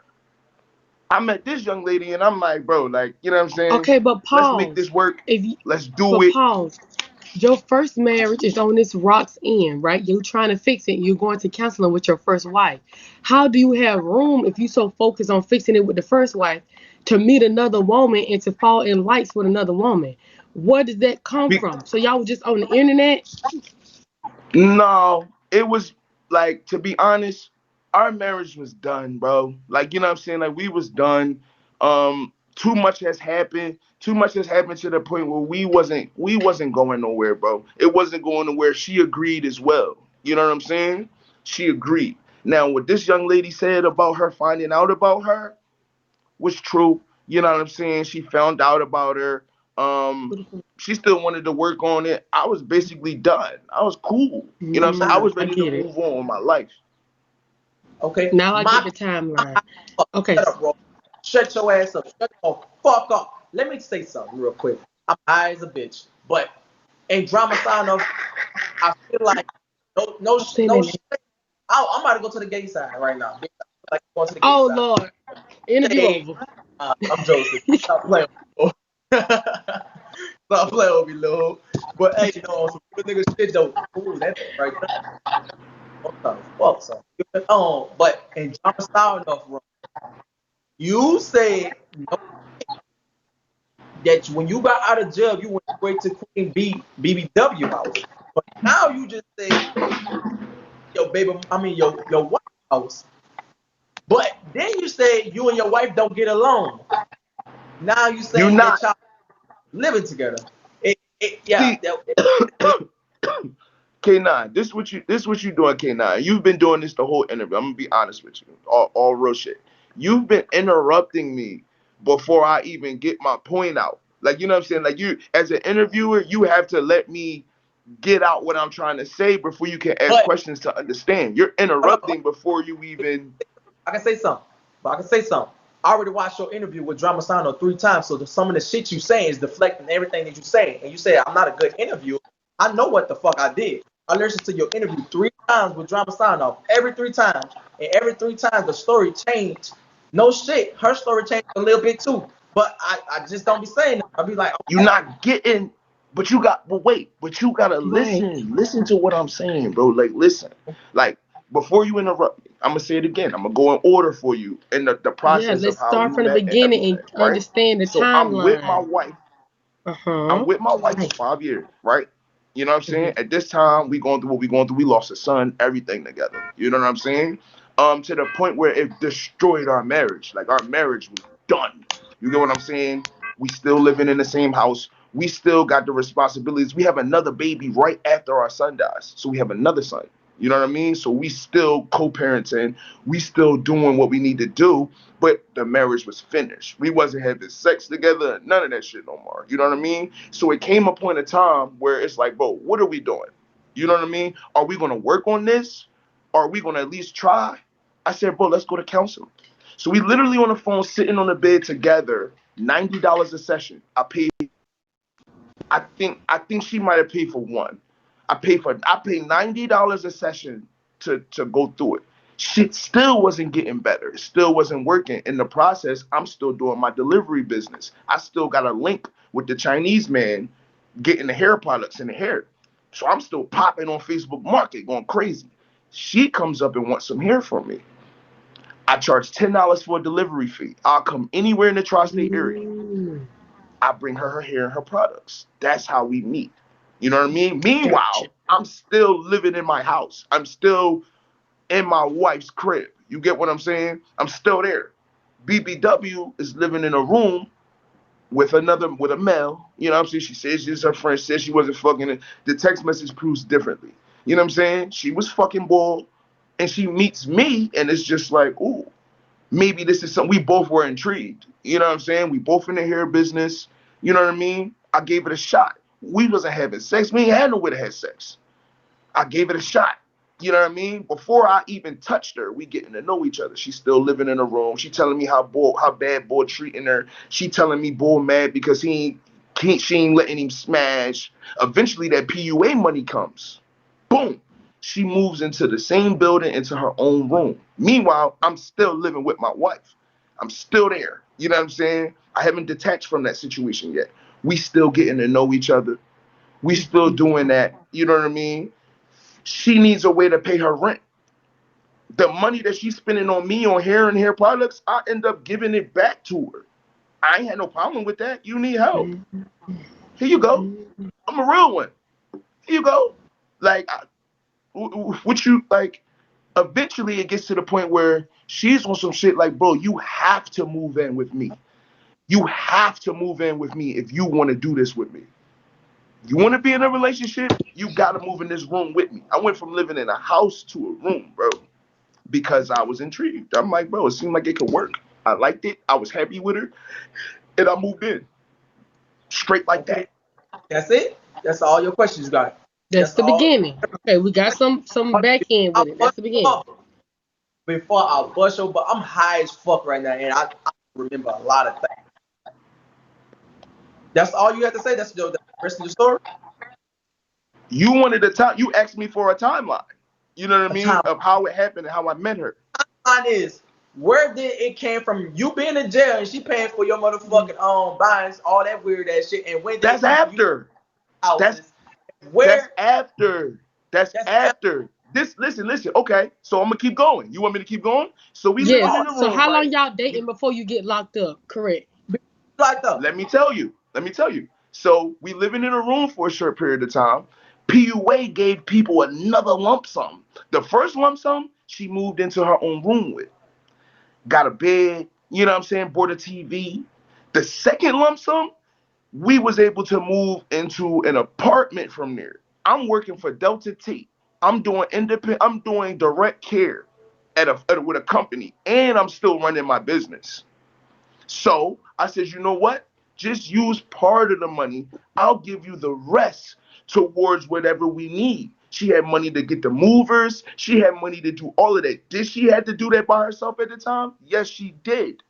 I met this young lady and I'm like, bro, like, you know what I'm saying? Okay, but Let's make pause. this work. If you, Let's do but it. pause. Your first marriage is on this rock's end, right? You're trying to fix it. You're going to counseling with your first wife. How do you have room if you so focused on fixing it with the first wife to meet another woman and to fall in likes with another woman? Where did that come Be- from? So y'all was just on the internet? No, it was like, to be honest, our marriage was done, bro. Like, you know what I'm saying? Like, we was done. Too much has happened. Too much has happened to the point where we wasn't going nowhere, bro. It wasn't going nowhere. She agreed as well. You know what I'm saying? She agreed. Now, what this young lady said about her finding out about her was true. You know what I'm saying? She found out about her. Um, she still wanted to work on it. I was basically done. I was cool. You know what I'm saying? I was I ready to get it. move on with my life. okay. Now I get the timeline. Okay. Shut up, bro. Shut your ass up. Shut the fuck up. Let me say something real quick. I'm high as a bitch, but in drama sign off, I feel like Stop saying that. shit. I'm about to go to the gay side right now. Gay side. Like going to the gay Oh side. Lord. Interview Hey, over. I'm Joseph. Stop playing with me. Stop playing with me, Lil. But hey, some good nigga shit though. Ooh, that right there. I'm trying to fuck some. But in drama style enough, bro. You said no, that when you got out of jail, you went straight to Queen BBW house. But now you just say your wife house. But then you say you and your wife don't get along. Now you You saying not that y'all living together. Yeah. see K9. This what you doing, K9. You've been doing this the whole interview. I'm gonna be honest with you. All real shit. You've been interrupting me before I even get my point out. Like, you know what I'm saying? Like, you as an interviewer, you have to let me get out what I'm trying to say before you can ask But questions to understand. You're hold on, interrupting before you even. I can say something. But I can say something. I already watched your interview with Drama Sano 3 times, so some of the shit you saying is deflecting everything that you say. And you say I'm not a good interviewer. I know what the fuck I did. I listened to your interview 3 times with Drama Sano. Every 3 times. And every 3 times the story changed. No shit. Her story changed a little bit too. But I just don't be saying that. I be like, You're okay. not getting. But you gotta Right. listen to what I'm saying, bro. Like, listen, like, before you interrupt me, I'm gonna say it again. I'm gonna go in order for you in the Yeah, process of let's how we start from the met and beginning everything, and right? understand the So I'm with my timeline. wife. I'm Uh-huh. with my wife for Right. 5 years, right? You know what I'm saying? Mhm. At this time, we going through what we going through. We lost a son, everything together. You know what I'm saying? To the point where it destroyed our marriage. Like, our marriage was done. You get what I'm saying? We still living in the same house. We still got the responsibilities. We have another baby right after our son dies. So we have another son. You know what I mean? So we still co-parenting, we still doing what we need to do, but the marriage was finished. We wasn't having sex together, none of that shit no more. You know what I mean? So it came a point in time where it's like, bro, what are we doing? You know what I mean? Are we gonna work on this? Are we gonna at least try? I said, bro, let's go to counseling. So we literally on the phone, sitting on the bed together, $90 a session. I think she might have paid for one. I paid $90 a session to go through it. Shit still wasn't getting better. It still wasn't working. In the process, I'm still doing my delivery business. I still got a link with the Chinese man getting the hair products in the hair. So I'm still popping on Facebook Market, going crazy. She comes up and wants some hair from me. I charge $10 for a delivery fee. I'll come anywhere in the tri-state area. Mm, I bring her hair and her products. That's how we meet. You know what I mean? gotcha. Meanwhile, I'm still living in my house. I'm still in my wife's crib. You get what I'm saying? I'm still there. BBW is living in a room with a male. You know what I'm saying? She says she's her friend, says she wasn't fucking it. The text message proves differently. You know what I'm saying? She was fucking bored, and she meets me, and it's just like, ooh, maybe this is something. We both were intrigued. You know what I'm saying? We both in the hair business. You know what I mean? I gave it a shot. We wasn't having sex. We ain't had nowhere to have sex. I gave it a shot. You know what I mean? Before I even touched her, we getting to know each other. She's still living in a room. She telling me how bad boy treating her. She telling me boy mad because she ain't letting him smash. Eventually that PUA money comes. Boom. She moves into the same building, into her own room. Meanwhile, I'm still living with my wife. I'm still there. You know what I'm saying? I haven't detached from that situation yet. We still getting to know each other. We still doing that. You know what I mean? She needs a way to pay her rent. The money that she's spending on me on hair and hair products, I end up giving it back to her. I ain't had no problem with that. You need help. Here you go. I'm a real one. Here you go. Like, what you like? Eventually, it gets to the point where she's on some shit like, bro, you have to move in with me. You have to move in with me if you want to do this with me. You want to be in a relationship, you got to move in this room with me. I went from living in a house to a room, bro, because I was intrigued. I'm like, bro, it seemed like it could work. I liked it. I was happy with her, and I moved in straight like Okay, that. that's it. That's all your questions you got. That's That's the all. beginning. Okay, we got some back end I with it. That's bust the you beginning. up before I bust your, but I'm high as fuck right now, and I remember a lot of things. That's all you have to say. That's the rest of the story. You wanted a time. You asked me for a timeline. You know what I A mean? time Of how it happened and how I met her. line is where did it came from? You being in jail and she paying for your motherfucking buys all that weird ass shit. And when did it That's come from you after. That's houses? that's Where after. That's that's after. This listen. Okay, so I'm gonna keep going. You want me to keep going? So we living Yes. in all the So room, how long right? y'all We dating before you get locked up? Correct. like though. Let me tell you. Let me tell you. So we living in a room for a short period of time. PUA gave people another lump sum. The first lump sum she moved into her own room with. Got a bed, you know what I'm saying, bought a TV. The second lump sum, we was able to move into an apartment from there. I'm working for Delta T. I'm doing direct care with a company, and I'm still running my business. So I said, you know what? Just use part of the money. I'll give you the rest towards whatever we need. She had money to get the movers. She had money to do all of that. Did she have to do that by herself at the time? Yes, she did.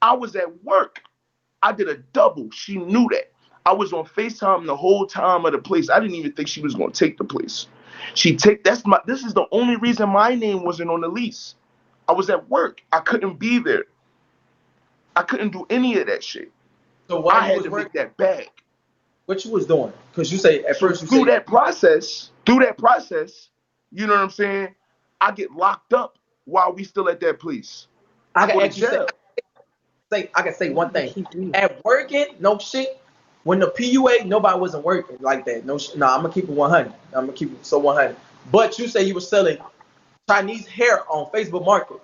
I was at work. I did a double. She knew that. I was on FaceTime the whole time of the place. I didn't even think she was gonna take the place. This is the only reason my name wasn't on the lease. I was at work. I couldn't be there. I couldn't do any of that shit. So while I you had was to make working, that bag. what you was doing? Because you say at So first you say through that process, you know what I'm saying? I get locked up while we still at that place. I I can go to actually jail. say I can say one You thing. keep doing it. At working, no shit. When the PUA, nobody wasn't working like that. No, no, I'm gonna keep it 100. I'm gonna keep it so 100. But you say you were selling Chinese hair on Facebook Market.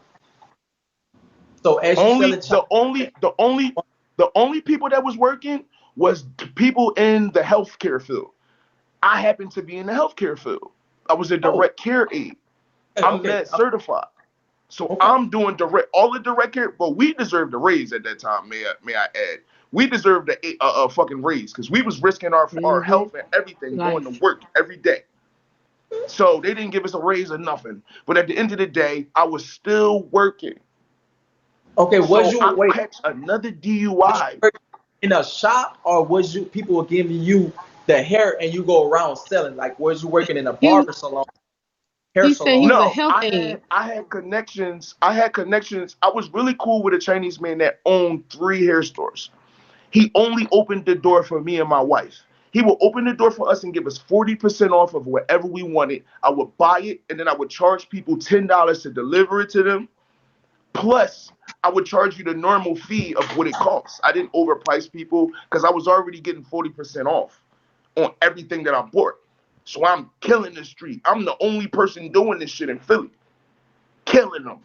So as you Only selling Chinese the only the only the only people that was working was people in the healthcare field. I happened to be in the healthcare field. I was a oh, direct care aide. I'm Okay. med certified. So Okay. I'm doing all the direct care, but we deserved a raise at that time. May I add? We deserved a fucking raise because we was risking our Mm-hmm. health and everything going to Life. work every day. So they didn't give us a raise or nothing. But at the end of the day, I was still working. Okay. Was So you I wait? catch another Was you DUI. working in a shop, or was you people were giving you the hair and you go around selling? Like, was you working in a He was. barber salon, hair He said he salon? was a No, health aide. I had connections. I had connections. I was really cool with a Chinese man that owned 3 hair stores. He only opened the door for me and my wife. He would open the door for us and give us 40% off of whatever we wanted. I would buy it and then I would charge people $10 to deliver it to them. Plus, I would charge you the normal fee of what it costs. I didn't overprice people because I was already getting 40% off on everything that I bought. So I'm killing the street. I'm the only person doing this shit in Philly. Killing them.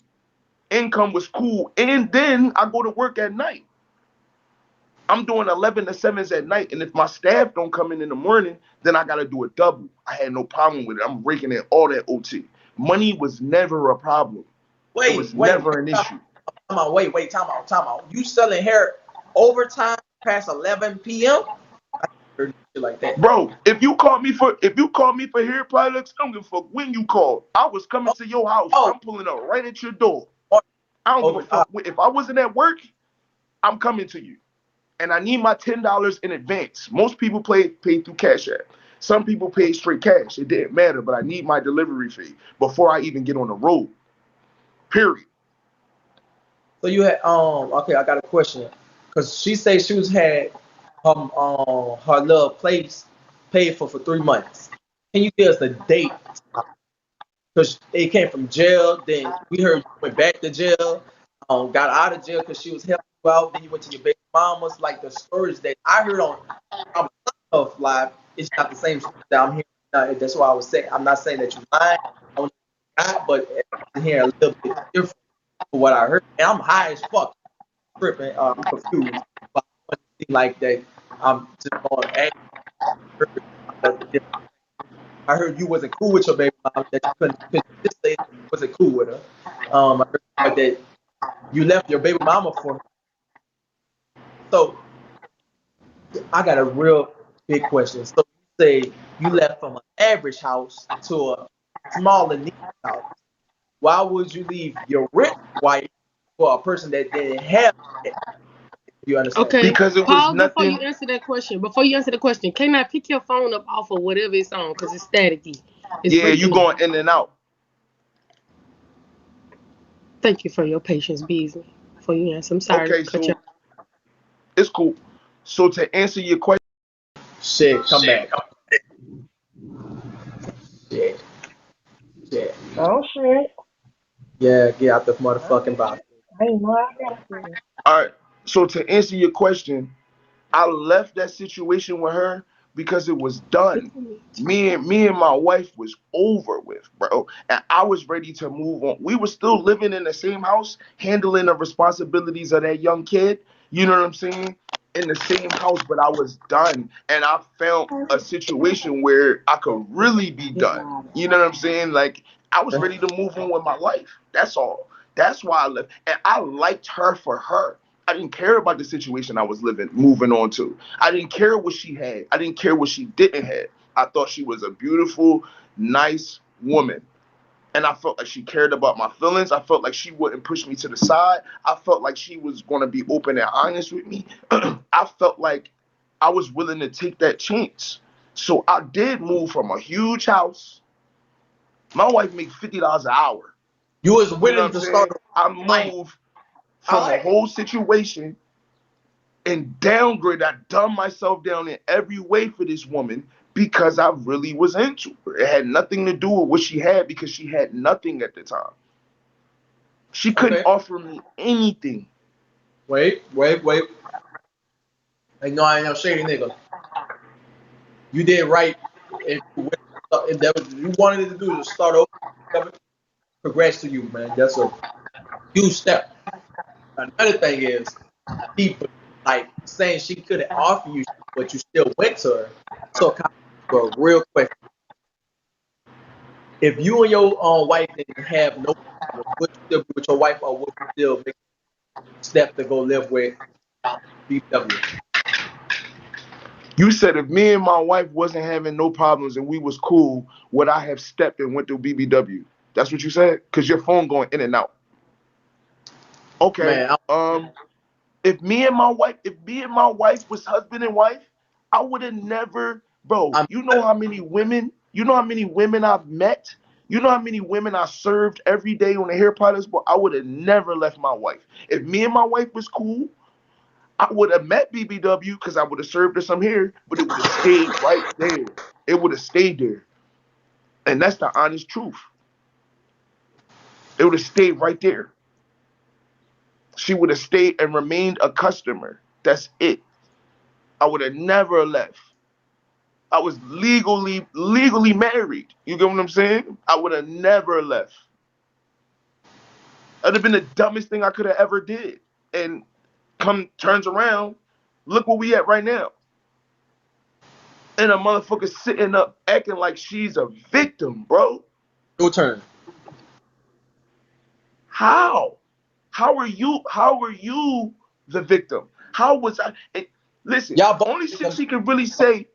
Income was cool. And then I go to work at night. I'm doing 11 to 7s at night, and if my staff don't come in the morning, then I gotta do a double. I had no problem with it. I'm raking in all that OT. Money was never a problem. It Wait, was wait, never an issue. wait, time out. You selling hair overtime past 11 p.m.? I heard shit like that. Bro, if you call me for hair products, I don't give a fuck when you call. I was coming Oh, to your house. oh, I'm pulling up right at your door. oh, I don't give a over. fuck. If I wasn't at work, I'm coming to you. And I need my $10 in advance. Most people pay through Cash App. Some people pay straight cash. It didn't matter, but I need my delivery fee before I even get on the road. Period. So you had okay, I got a question. Cause she said she was had her little place paid for 3 months. Can you give us a date? Cause it came from jail. Then we heard you went back to jail. Got out of jail because she was helping you out. Then you went to your baby mama's. Like the stories that I heard on of live, it's not the same story that I'm hearing. That's why I was saying I'm not saying that you're lying. I don't know, but I'm hearing a little bit different from what I heard. And I'm high as fuck, tripping. I'm confused. But I want to seem like that. I'm just going to ask. I heard you wasn't cool with your baby mom. That you couldn't just say you wasn't cool with her. I heard that you left your baby mama for her. So I got a real big question. So you say you left from an average house to a smaller needs house. Why would you leave your rich wife for a person that didn't have it? You understand? Okay. Because it was Pause before you nothing. answer that question. Before you answer the question, can I pick your phone up off of whatever it's on? Because it's staticky. It's Yeah, you breaking up. going in and out. Thank you for your patience, Beasley. Before you answer, I'm sorry to Okay, cut you so it's cool. So to answer your question, Shit, come back. Shit, shit. Oh shit. Yeah, get out the Oh motherfucking box. shit. I didn't know I got this. all right. So to answer your question, I left that situation with her because it was done. Me and my wife was over with, bro. And I was ready to move on. We were still living in the same house, handling the responsibilities of that young kid. You know what I'm saying? In the same house, but I was done. And I found a situation where I could really be done. You know what I'm saying? Like I was ready to move on with my life. That's all. That's why I left. And I liked her for her. I didn't care about the situation I was moving on to. I didn't care what she had. I didn't care what she didn't have. I thought she was a beautiful, nice woman. And I felt like she cared about my feelings. I felt like she wouldn't push me to the side. I felt like she was going to be open and honest with me. I felt like I was willing to take that chance. So I did move from a huge house. My wife makes $50 an hour. You was You know what willing I'm to start saying? I a fight. moved All from a right. whole situation and downgrade. I dumbed myself down in every way for this woman because I really was into her. It had nothing to do with what she had because she had nothing at the time. She couldn't Okay. offer me anything. Wait. Like, no, I ain't no shady nigga. You did right. If that was you wanted to do to start over, congrats to you, man. That's a huge step. Another thing is people like saying she couldn't offer you, but you still went to her. So, kind of a real question. If you and your wife didn't have no problem, would you still be with your wife, or would you still make a step to go live with BBW? You said if me and my wife wasn't having no problems and we was cool, would I have stepped and went through BBW? That's what you said? Cause your phone going in and out. Okay. Man, If me and my wife was husband and wife, I would have never, bro. I'm You know how many women I've met. You know how many women I served every day on the hair products, but I would have never left my wife. If me and my wife was cool, I would have met BBW because I would have served her some hair, but it would have stayed right there. It would have stayed there, and that's the honest truth. It would have stayed right there. She would have stayed and remained a customer. That's it. I would have never left. I was legally married. You get what I'm saying? I would have never left. That'd have been the dumbest thing I could have ever did. And come turns around, look where we at right now. And a motherfucker sitting up acting like she's a victim, bro. your turn. How? How are you the victim? How was I? Listen, Y'all both only shit victims. she could really say.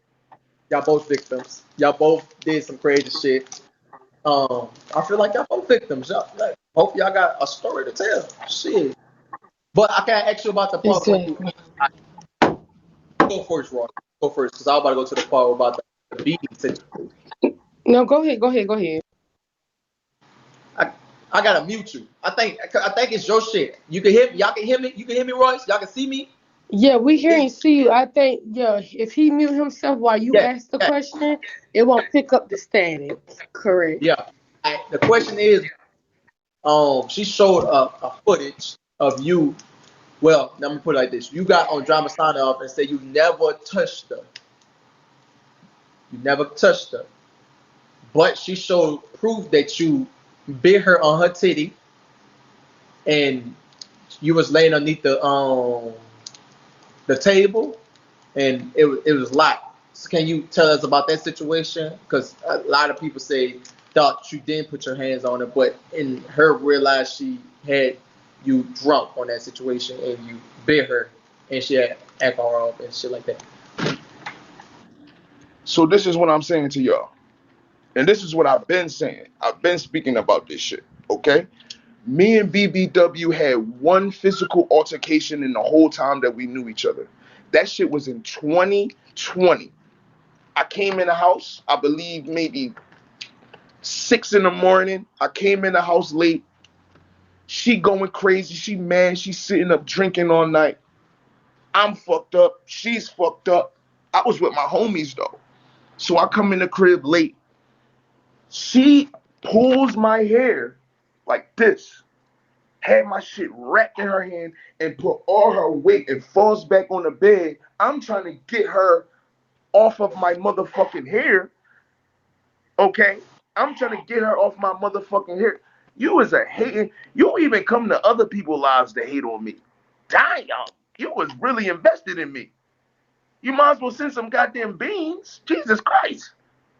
Y'all both victims. Y'all both did some crazy shit. I feel like y'all both victims. Y'all, like, hope y'all got a story to tell. Shit. But I can't ask you about the part when you Exactly. go first, Roy. Go first, because I'm about to go to the part about the beating situation. No, go ahead. Go ahead. Go ahead. I I gotta mute you. I think it's your shit. You can hear me. Y'all can hear me. You can hear me, Royce. Y'all can see me. Yeah, we hear It's, and see you. I think, yeah, if he mute himself while you yeah, ask the yeah, question, it won't pick up the static. Correct. yeah. The question is, she showed a footage of you. Well, let me put it like this: you got on drama sign off and said you never touched her. You never touched her, but she showed proof that you bit her on her titty and you was laying underneath the table and it was locked. So can you tell us about that situation? Because a lot of people say thought you didn't put your hands on her, but in her realized she had you drunk on that situation and you bit her and she had alcohol and shit like that. So this is what I'm saying to y'all. And this is what I've been saying. I've been speaking about this shit. Okay? Me and BBW had one physical altercation in the whole time that we knew each other. That shit was in 2020. I came in the house, I believe maybe 6 in the morning. I came in the house late. She going crazy. She mad. She sitting up drinking all night. I'm fucked up. She's fucked up. I was with my homies though. So I come in the crib late. She pulls my hair like this, had my shit wrapped in her hand, and put all her weight and falls back on the bed. I'm trying to get her off of my motherfucking hair. Okay? I'm trying to get her off my motherfucking hair. You was a hating. You even come to other people's lives to hate on me. Damn, you was really invested in me. You might as well send some goddamn beans. Jesus Christ.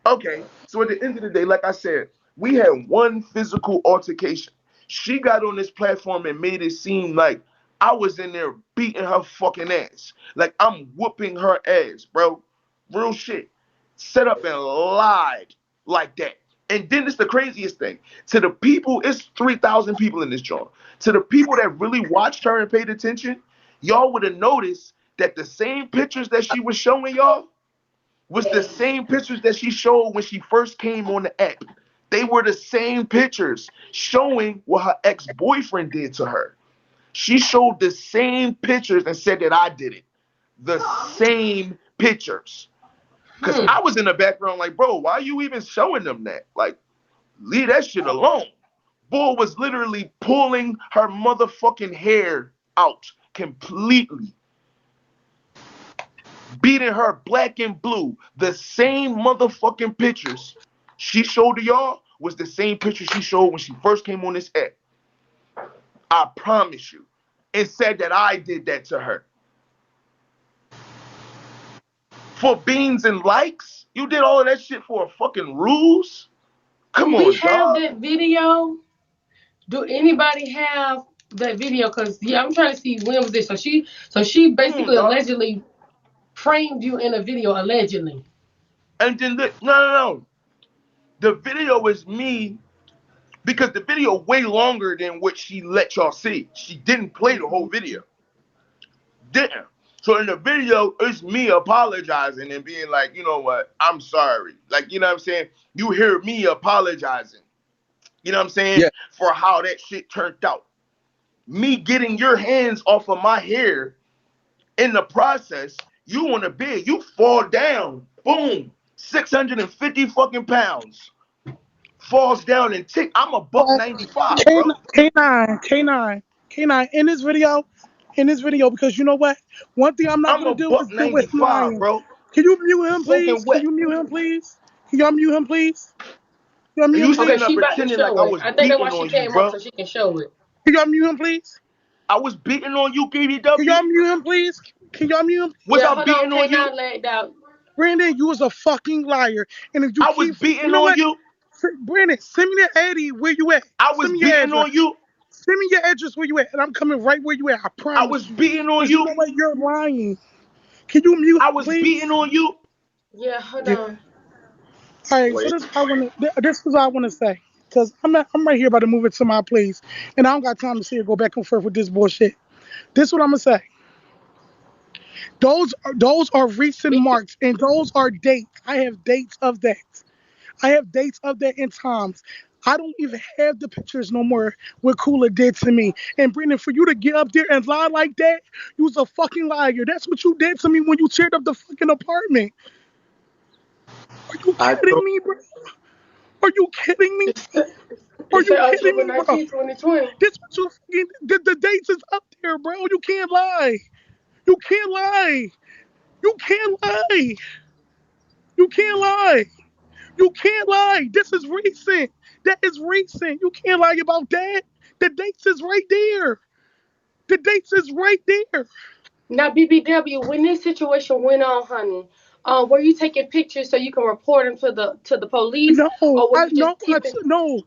Okay, so at the end of the day, like I said, we had one physical altercation. She got on this platform and made it seem like I was in there beating her fucking ass. Like I'm whooping her ass, bro. Real shit. Set up and lied like that. And then it's the craziest thing. To the people, it's 3,000 people in this joint. To the people that really watched her and paid attention, y'all would have noticed that the same pictures that she was showing y'all was the same pictures that she showed when she first came on the app. They were the same pictures showing what her ex-boyfriend did to her. She showed the same pictures and said that I did it. The same pictures. Because I was in the background like, bro, why are you even showing them that? Like, leave that shit alone. Bull was literally pulling her motherfucking hair out completely, beating her black and blue. The same motherfucking pictures she showed to y'all was the same picture she showed when she first came on this app. I promise you. And said that I did that to her. For beans and likes? You did all of that shit for a fucking ruse? Do Come we on, have dog. that video? Do anybody have that video? Cause yeah, I'm trying to see when was this. So she Come on, basically dog. allegedly framed you in a video allegedly. And then no. The video is me because the video way longer than what she let y'all see. She didn't play the whole video. Didn't. So in the video, it's me apologizing and being like, you know what, I'm sorry. Like, you know what I'm saying? You hear me apologizing. You know what I'm saying? Yeah. For how that shit turned out. Me getting your hands off of my hair in the process, you on a bed, you fall down, boom, 650 fucking pounds. Falls down and tick. I'm a buck Uh, 95, K9, bro. K9, in this video, because you know what? One thing I'm not I'm gonna a do buck is deal with him 95, lying. bro. Can you mute him, please? Soaking Can wet. you mute him, please? Can y'all mute him, please? Can y'all And mute you him, Okay, sitting please? up she about to pretending like show I it. was I think that's why beating she on you, came up bro. so she can show it. Can y'all mute him, please? I was beating on you, Can BBW. y'all mute him, please? Can y'all mute him? Was Yeah, I hold on, beating on you? K9 lagged out. Brandon, you was a fucking liar. And if you I was keep, you beating know on what? you. Brandon, send me the Eddie where you at. I was Send me your beating address. on you. Send me your address where you at, and I'm coming right where you at. I I was promise you. beating on Because you you. know what? You're lying. Can you mute I him, was beating please? on you. Yeah, hold Yeah. on. All right. So Wait. this is what I want to. This is what I want to say. Because I'm right here about to move it to my place, and I don't got time to see her go back and forth with this bullshit. This is what I'm gonna say. Those are recent marks, and those are dates. I have dates of that. I have dates of that in times. I don't even have the pictures no more what Cooler did to me. And Brendan, for you to get up there and lie like that, you was a fucking liar. That's what you did to me when you teared up the fucking apartment. Are you I kidding told me, bro? Are you kidding me? Are It you said kidding October me, bro? 19th, 2020. This what you fucking the dates is up there, bro. You can't lie. You can't lie. You can't lie. You can't lie. You can't lie. This is recent. That is recent. You can't lie about that. The dates is right there. The dates is right there. Now, BBW, when this situation went on, honey, were you taking pictures so you can report them to the police, No, or were I you no, just keeping? no.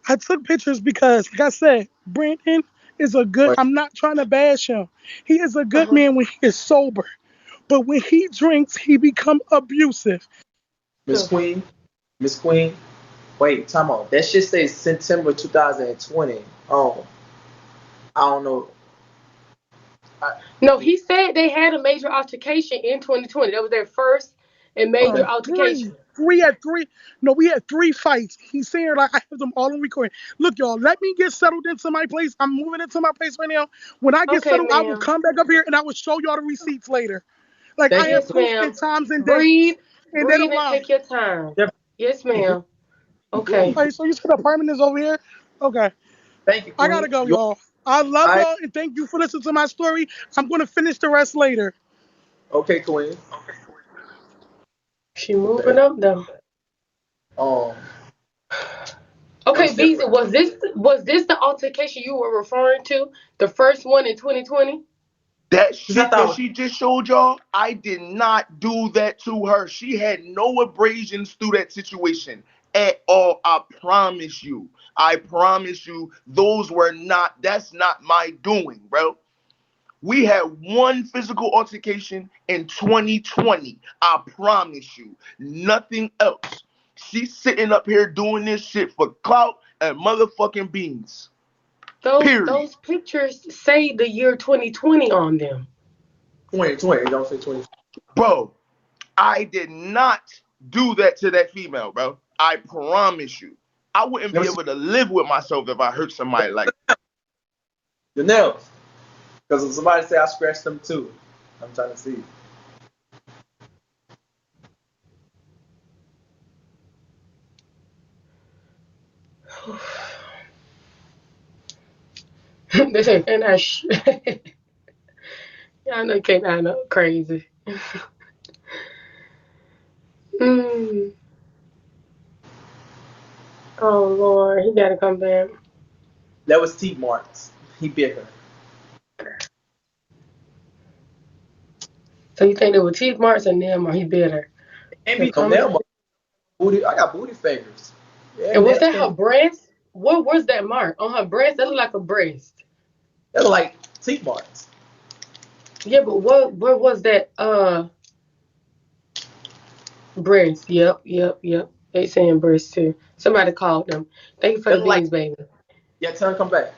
I took pictures because, like I said, Brandon is a good. wait. I'm not trying to bash him. He is a good Uh-huh. man when he is sober, but when he drinks, he become abusive. Miss Queen. Miss Queen. Wait, time out. That shit says September 2020. Oh, I don't know. I, No, he said they had a major altercation in 2020. That was their first and major okay. altercation. We had three. No, we had three fights. He's saying like I have them all on recording. Look, y'all, let me get settled into my place. I'm moving into my place right now. When I get Okay, settled, I will ma'am. come back up here and I will show y'all the receipts later. Like I Thank you. have Yes, proof in ma'am. times and Breathe, dates, and they breathe, don't and lie. take your time. Yeah, Yes, you good. ma'am. You good. Okay. You good. Okay, so you said the apartment is over here. Okay, Thank you, I Queen. gotta go, You y'all. I love all right? y'all and thank you for listening to my story. I'm gonna finish the rest later. Okay, Queen. She What moving the up though. um let me Okay, see. Beezy, was this the altercation you were referring to? The first one in 2020? That Cause I shit that thought she just showed y'all, I did not do that to her. She had no abrasions through that situation at all. I promise you. I promise you, that's not my doing, bro. We had one physical altercation in 2020. I promise you. Nothing else. She's sitting up here doing this shit for clout and motherfucking beans. Those Period. those pictures say the year 2020 on them. 2020. Don't say 20. Bro, I did not do that to that female, bro. I promise you. I wouldn't Let be me see able to live with myself if I hurt somebody like the nails. Cause if somebody say I scratched them too. I'm trying to see. They say, and I, y'all know can't I know crazy. Mm. Oh Lord, he gotta come back. That was teeth marks. He bit her. So you think they were teeth marks or nail marks? He bit her. Ain't He'll be no come nail back. marks. Booty. I got booty fingers. Yeah, And was nails that her can. breast? What was that mark on her breast? That looked like a breast. They look like teeth marks. Yeah, but what was that? Breast. Yep. They saying breast too. Somebody called them. Thank you for They the look like. beans, baby. Yeah, tell them come back.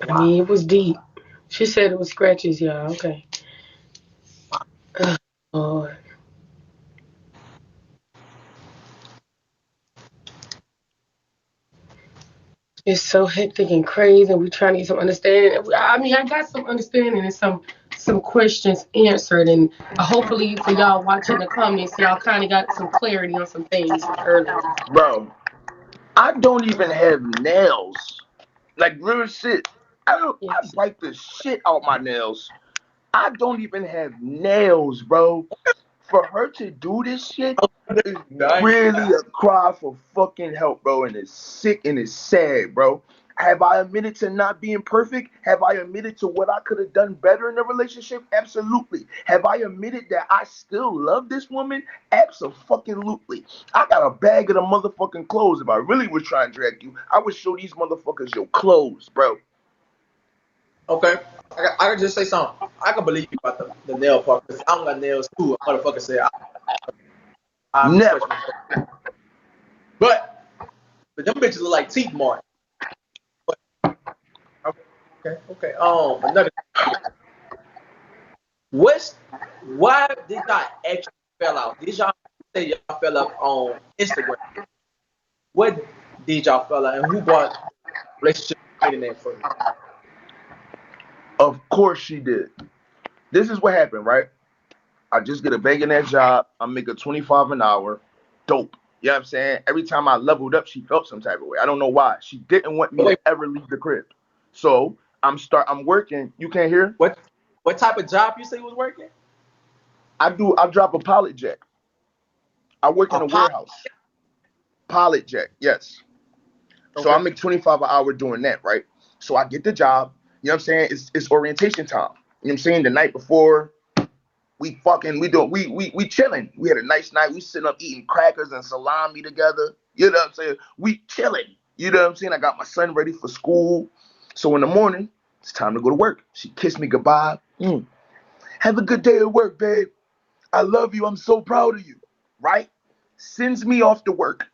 I Wow. mean, it was deep. She said it was scratches, y'all. Okay. Ugh, Lord. It's so hectic and crazy, and we're trying to get some understanding. I mean, I got some understanding and some questions answered, and hopefully for y'all watching the comments, y'all kind of got some clarity on some things earlier. Bro, I don't even have nails. Like real shit. I Yes. bite the shit out my nails. I don't even have nails, bro. For her to do this shit is Nice. really a cry for fucking help, bro. And it's sick and it's sad, bro. Have I admitted to not being perfect? Have I admitted to what I could have done better in the relationship? Absolutely. Have I admitted that I still love this woman? Absolutely. I got a bag of the motherfucking clothes. If I really was trying to drag you, I would show these motherfuckers your clothes, bro. Okay. I can just say something. I can believe you about the nail part because I don't got nails too. A motherfucker said I'm Never. scratching my foot. But them bitches look like teeth marks. But okay. Another. What's why did y'all actually fell out? Did y'all say y'all fell out on Instagram? What did y'all fell out, and who brought relationship to the internet first? Of course she did. This is what happened, right? I just get a bang in that job. I'm making 25 an hour. Dope. You know what I'm saying? Every time I leveled up, she felt some type of way. I don't know why. She didn't want me Wait, to ever leave the crib. So I'm working. You can't hear? what what type of job you say you was working? I drop a pallet jack. I work in A a pop. warehouse. Pallet jack, yes. So I Okay. make 25 an hour doing that, right? So I get the job. You know what I'm saying? It's orientation time. You know what I'm saying? The night before, we chilling. We had a nice night. We sitting up eating crackers and salami together. You know what I'm saying? We chilling. You know what I'm saying? I got my son ready for school. So in the morning, it's time to go to work. She kissed me goodbye. Have a good day at work, babe. I love you. I'm so proud of you. Right? Sends me off to work.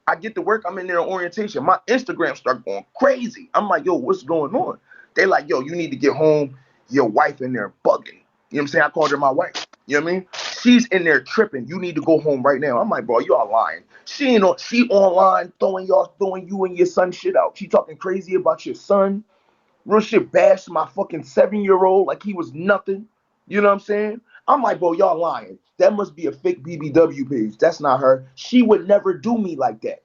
I get to work. I'm in there on orientation. My Instagram start going crazy. I'm like, yo, what's going on? They like, yo, you need to get home. Your wife in there bugging. You know what I'm saying? I called her my wife. You know what I mean? She's in there tripping. You need to go home right now. I'm like, bro, y'all lying. She ain't on. She online throwing you and your son shit out. She talking crazy about your son. Real shit. Bashed my fucking 7-year-old like he was nothing. You know what I'm saying? I'm like, bro, y'all lying. That must be a fake BBW page. That's not her. She would never do me like that.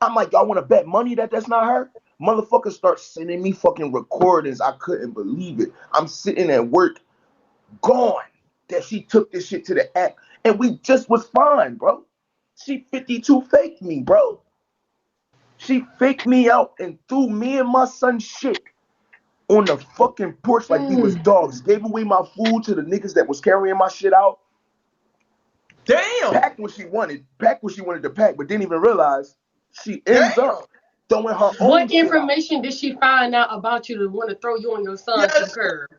I'm like, y'all want to bet money that that's not her? Motherfuckers start sending me fucking recordings. I couldn't believe it. I'm sitting at work, gone, that she took this shit to the app, and we just was fine, bro. She 52 faked me, bro. She faked me out and threw me and my son shit on the fucking porch like we was Mm. dogs. Gave away my food to the niggas that was carrying my shit out. Damn. Packed what she wanted to pack, but didn't even realize she ends Damn. up throwing her own What shit out. information did she find out about you to want to throw you and your son to the Yes. curb?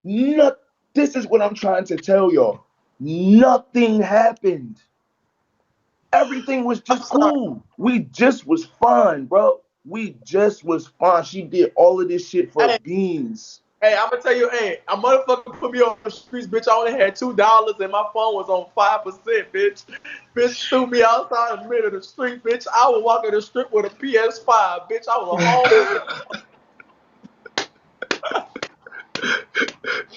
Not, this is what I'm trying to tell y'all. Nothing happened. Everything was I'm just sorry. cool. We just was fine, bro. We just was fine. She did all of this shit for Hey, beans. hey, I'm gonna tell you, hey, a motherfucker put me on the streets, bitch. I only had $2 and my phone was on 5%, bitch. Bitch threw me outside in the middle of the street, bitch. I was walking the strip with a PS5, bitch. I was a homeless.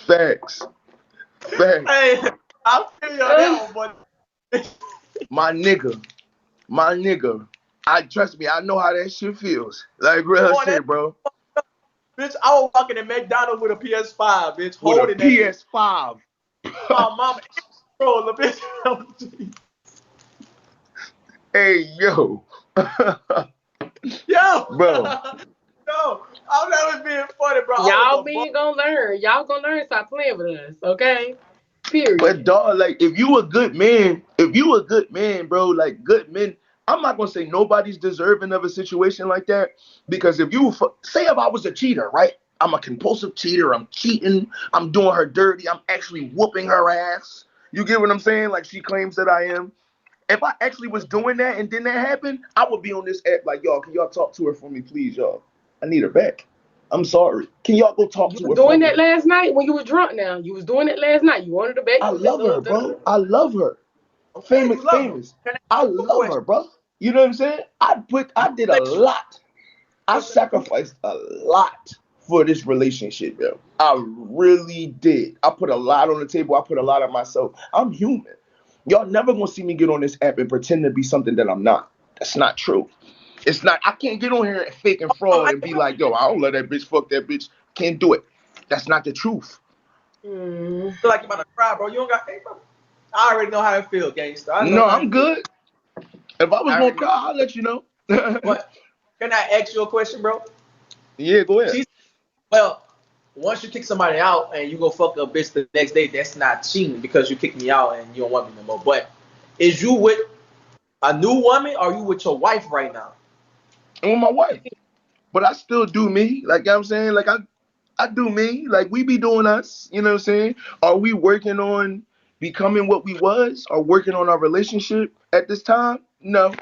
Facts. Facts. Hey, I feel you on Ugh. that one, but My nigga. My nigga. I trust me, I know how that shit feels. Like real on that shit, bro. bitch, I was walking in McDonald's with a PS5, bitch, With a holding that bitch. PS5. My mama control the bitch. Hey yo. Yo, Bro. no, I'm not being funny, bro. I was Y'all a bum. being gonna learn. Y'all gonna learn. Stop playing with us, okay? Period. But dog, like if you a good man, bro, like good men, I'm not gonna say nobody's deserving of a situation like that because if you say if I was a cheater, right? I'm a compulsive cheater. I'm cheating. I'm doing her dirty. I'm actually whooping her ass. You get what I'm saying? Like she claims that I am. If I actually was doing that and then that happened, I would be on this app like, y'all, can y'all talk to her for me, please, y'all? I need her back. I'm sorry. Can y'all go talk You to was her for doing that me? last night when you was drunk. Now you was doing it last night. You wanted her back. I You was in love her, love. bro. I love her. Okay, Famous, you love her. famous. Can I I ask you a love question? her, bro. You know what I'm saying? I did a lot. I What's the name? sacrificed a lot for this relationship, yo. I really did. I put a lot on the table. I put a lot of myself. I'm human. Y'all never gonna see me get on this app and pretend to be something that I'm not. That's not true. It's not. I can't get on here and fake and fraud I and be like, yo, I don't let that bitch fuck that bitch. Can't do it. That's not the truth. Mm. feel like you're about to cry, bro. You don't got. Hey, bro. I already know how it feels, gangster. I know No, how I'm it feels. good. If I was I gonna already know. cry, I'll let you know. But can I ask you a question, bro? Yeah, go ahead. She's well. Once you kick somebody out and you go fuck a bitch the next day, that's not cheating because you kicked me out and you don't want me no more. But is you with a new woman or are you with your wife right now? I'm with my wife. But I still do me. Like you know what I'm saying, like I do me. Like we be doing us. You know what I'm saying? Are we working on becoming what we was, or working on our relationship at this time? No.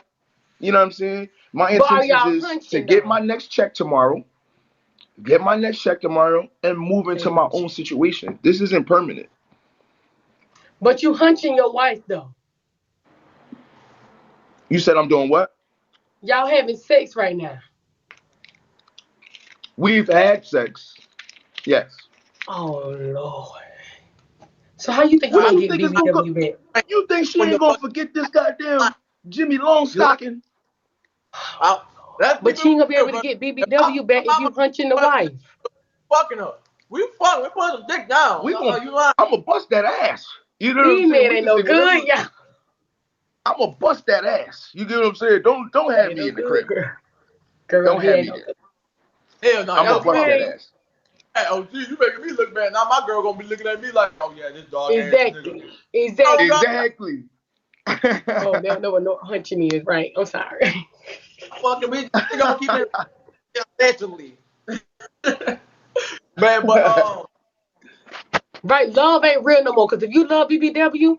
You know what I'm saying? My But are intentions y'all is to hunching get my though? next check tomorrow, and move into my Age. own situation. This isn't permanent. But you hunching your wife though. You said I'm doing what? Y'all having sex right now. We've had sex. Yes. Oh Lord. So how you think you What I, gonna you get think is gonna go? BBW back? You think she when ain't the gonna fuck forget this goddamn Jimmy you like Longstocking? out. Let's keep But it you ain't gonna be real, able to bro. get If BBW back if I'm you hunching the a wife. fucking her, we fucking, we put some dick down. We gonna, You lying? I'm gonna bust that ass. You know what I'm These saying? men We ain't can no say whatever. good, y'all. I'm gonna bust that ass. You get what I'm saying? Don't have Ain't me no in the good, crib. girl. Girl, Don't he have ain't me no there. good. Hell no. I'm gonna Yo, bust that Okay. ass. hey, oh, gee, you making me look bad. Now my girl gonna be looking at me like, oh yeah, this dog ass nigga. Exactly. Oh Exactly. God, Exactly. Oh, they don't know what no hunching is, right? I'm sorry. fucking we gonna keep it allegedly, man. But Right, love ain't real no more. Cause if you love BBW,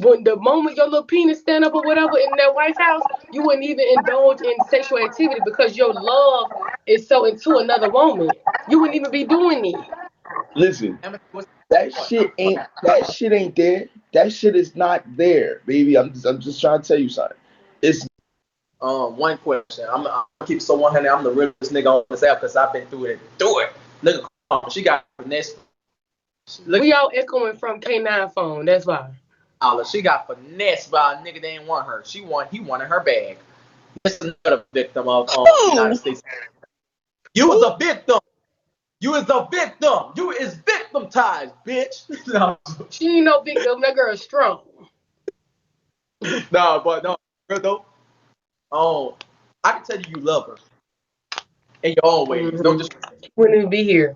when the moment your little penis stand up or whatever in that White House, you wouldn't even indulge in sexual activity because your love is so into another woman. You wouldn't even be doing it. Listen, what's that what? shit ain't there. That shit is not there, baby. I'm just trying to tell you something. It's One question. I'm keep so 100. I'm the realest nigga on this app because I've been through it. Do it. Look, she got finesse. Look, We all echoing from K9 phone. That's why. She got finesse by a nigga that didn't want her. He wanted her bag. This is another victim of United Ooh. States. You was a victim. You is a victim. You is victimized, bitch. No, She ain't no big girl. That girl is strong. no, but no, girl though. I can tell you love her in your own ways. No Mm-hmm. disrespect. Wouldn't even be here.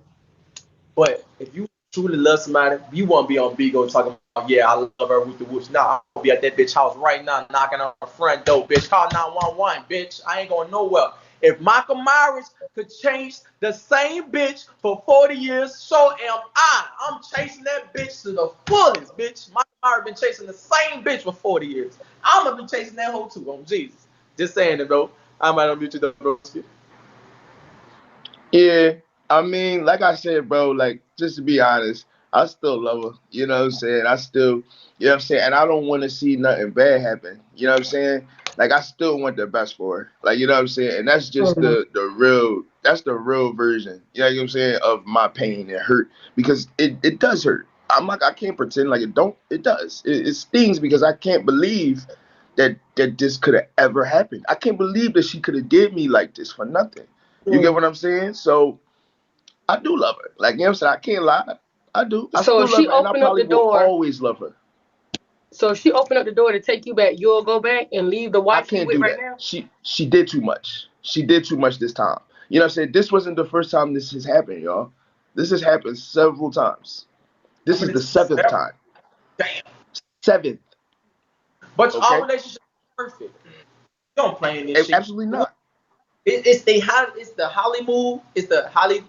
But if you truly love somebody, you won't be on Bigo talking about, yeah, I love her with the whoops. Nah, I'll be at that bitch house right now knocking on her front door, bitch. Call 911, bitch. I ain't going nowhere. If Michael Myers could chase the same bitch for 40 years, so am I. I'm chasing that bitch to the fullest, bitch. Michael Myers been chasing the same bitch for 40 years. I'm going to be chasing that hoe too, on Jesus. Just saying it, bro. I might unmute you, though. Yeah, I mean, like I said, bro, like just to be honest, I still love her. You know what I'm saying? I still, you know what I'm saying? And I don't want to see nothing bad happen. You know what I'm saying? Like I still want the best for her. Like you know what I'm saying? And that's just Mhm. the real version. You know what I'm saying of my pain and hurt because it does hurt. I can't pretend like it don't. It does. It stings because I can't believe that this could have ever happened. I can't believe that she could have did me like this for nothing. You get what I'm saying? So I do love her. Like you know what I'm saying? I can't lie. I do. I So still if love she her and I open up probably the will door, always love her. so if she open up the door to take you back, you'll go back and leave the I wife you can't with do right that. now? She did too much. She did too much this time. You know what I'm saying? This wasn't the first time this has happened, y'all. This has happened several times. I This mean, is the it's seventh several. time. Damn. 7th. But our Okay, relationship is perfect. You don't play in this shit. absolutely not. It's the Holly move. It's the Holly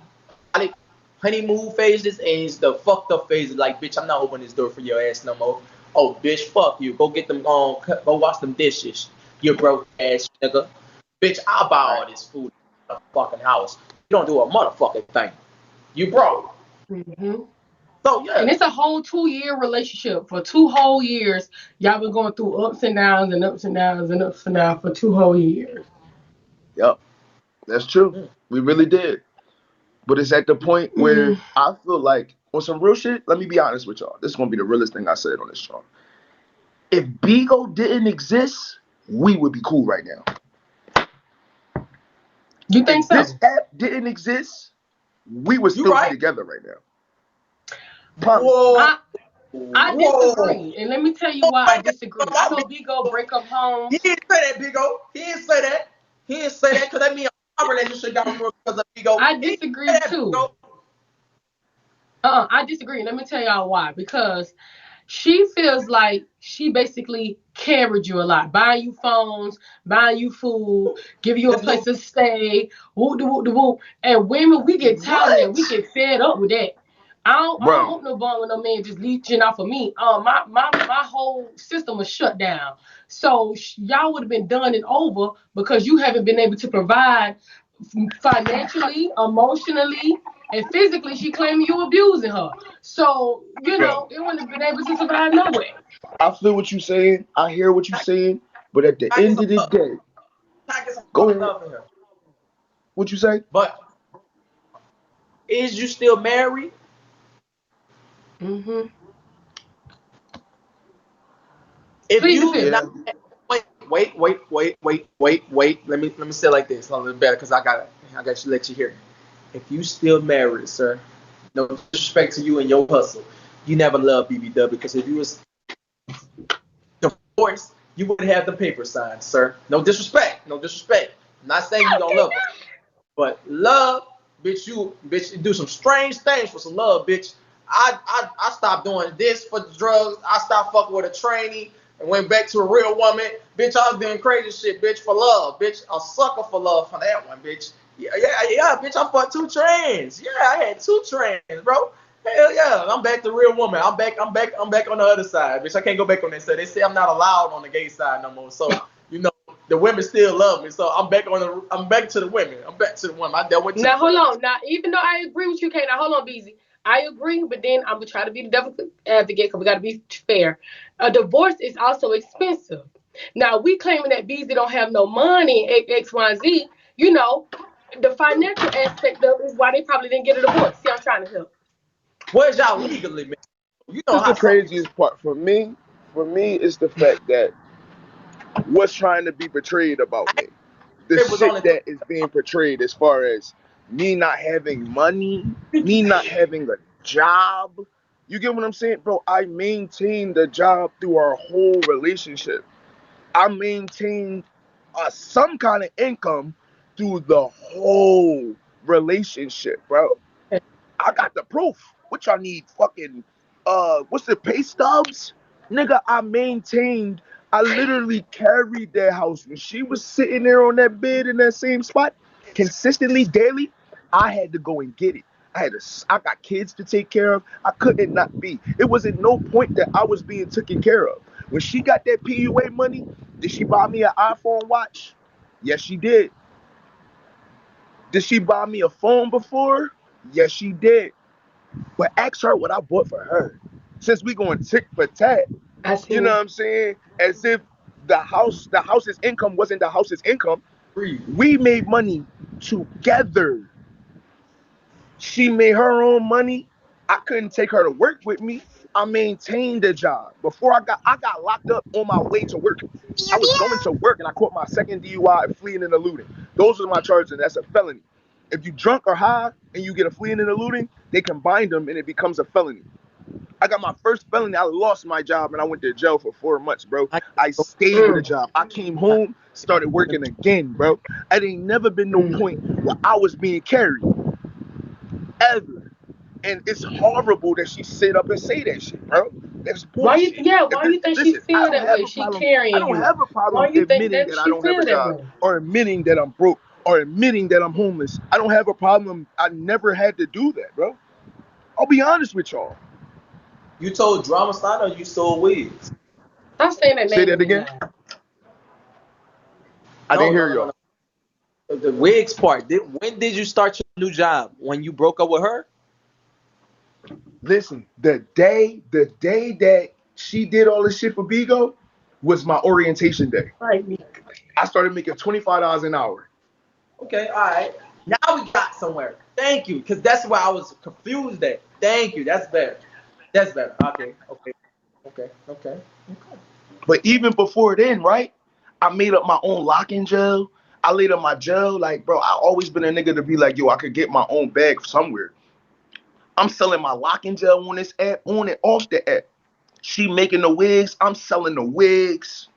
honeymoon phases, and it's the fucked up phases. Like, bitch, I'm not opening this door for your ass no more. Oh, bitch, fuck you. Go get them go wash them dishes. You broke ass nigga. Bitch, I'll buy Right. all this food in the fucking house. You don't do a motherfucking thing. You broke. Hmm. So And yeah. it's a whole 2 year relationship. For 2 whole years, y'all been going through ups and downs and ups and downs and ups and downs for 2 whole years. Yep, that's true. Mm. We really did. But it's at the point Mm. where I feel like on some real shit. Let me be honest with y'all. This is gonna be the realest thing I said on this show. If Bigo didn't exist, we would be cool right now. You think If this so? app didn't exist, we would You still be right? together right now. Promise you. Whoa. I Whoa. disagree, and let me tell you Don't why I break that disagree. I about know Bigo Bigo. break up He homes. didn't say that, Big O. He didn't say that. He didn't say that because that means our relationship got ruined because of Big O. I He didn't say disagree that, Big too. O. I disagree. Let me tell y'all why. Because she feels like she basically carried you a lot, buying you phones, buying you food, giving you a This place new to stay, whoop de whoop de whoop. And women, we get tired of that. We what? get fed up with that. I don't Bro, want no bond with no man just leeching off of me. My whole system was shut down. So y'all would have been done and over because you haven't been able to provide financially, emotionally, and physically. She claiming you abusing her. So, yo, it wouldn't have been able to survive no way. I feel what you're saying. I hear what you're saying. But at the I get end some of the love. day, I get some go fucking ahead. love in here. What you say? But is you still married? Hmm. If Plead the you fifth. not Yeah. wait. Let me say it like this a little bit better because I got to let you hear. If you still married, sir, no disrespect to you and your hustle, you never loved BBW because if you was divorced, you wouldn't have the paper signed, sir. No disrespect, no disrespect. I'm not saying you don't love her, but love, bitch, you do some strange things for some love, bitch. I stopped doing this for the drugs. I stopped fucking with a trainee and went back to a real woman. Bitch, I was doing crazy shit, bitch, for love. Bitch, a sucker for love for that one, bitch. Yeah, bitch, I fucked two trans. Yeah, I had two trans, bro. Hell yeah, I'm back to real woman. I'm back on the other side, bitch. I can't go back on that side. They say I'm not allowed on the gay side no more. So, the women still love me. So I'm back to the women. I'm back to the women. I went to the Now hold trans. on. Now, even though I agree with you, Kate, now hold on, BZ. I agree, but then I'm gonna try to be the devil's advocate because we gotta be fair. A divorce is also expensive. Now we claiming that BZ don't have no money, X, Y, Z. You know, the financial aspect of it is why they probably didn't get a divorce. See, I'm trying to help. Where's y'all legally, man? You know This is how the some craziest part for me. For me, it's the fact that what's trying to be portrayed about me. The it was shit only three. that is being portrayed as far as me not having money, me not having a job. You get what I'm saying? Bro, I maintained the job through our whole relationship. I maintained some kind of income through the whole relationship, bro. I got the proof. What y'all need? Fucking what's the pay stubs? Nigga, I literally carried that house when she was sitting there on that bed in that same spot consistently daily. I had to go and get it. I got kids to take care of. I couldn't not be. It was at no point that I was being taken care of. When she got that PUA money, did she buy me an iPhone watch? Yes, she did. Did she buy me a phone before? Yes, she did. But ask her what I bought for her. Since we going tick for tat, I you know see. what I'm saying? As if the house's income wasn't the house's income. We made money together. She made her own money. I couldn't take her to work with me. I maintained the job. Before I got locked up on my way to work. I was going to work and I caught my second DUI of fleeing and eluding. Those are my charges, and that's a felony. If you drunk or high and you get a fleeing and eluding, they combine them and it becomes a felony. I got my first felony. I lost my job and I went to jail for 4 months, bro. I I stayed with a Mm, job. I came home, started working again, bro. It ain't never been no mm. point where I was being carried ever. And it's horrible that she sit up and say that shit, bro. That's Why you? bullshit. Yeah. Why you think she Listen, I feel don't that have way? a She problem. I carrying don't you. have a Why problem you think admitting that that I she don't have a feel that job way? or admitting that I'm broke or admitting that I'm homeless. I don't have a problem. I never had to do that, bro. I'll be honest with y'all. You told drama sign or you sold wigs? Stop saying that Say name that in this again. line. I didn't No, no, hear no, no, y'all. no. The wigs part. When did you start your new job? When you broke up with her? Listen, the day that she did all this shit for Bigo was my orientation day. Right, Meek. I started making $25 an hour. Okay, all right. Now we got somewhere. Thank you, because that's where I was confused at. Thank you. That's better. That's better. Okay, okay, okay, okay, okay. But even before then, right? I made up my own locking gel. I laid up my gel. Like, bro, I always been a nigga to be like, yo, I could get my own bag somewhere. I'm selling my locking gel on this app, on and off the app. She making the wigs. I'm selling the wigs.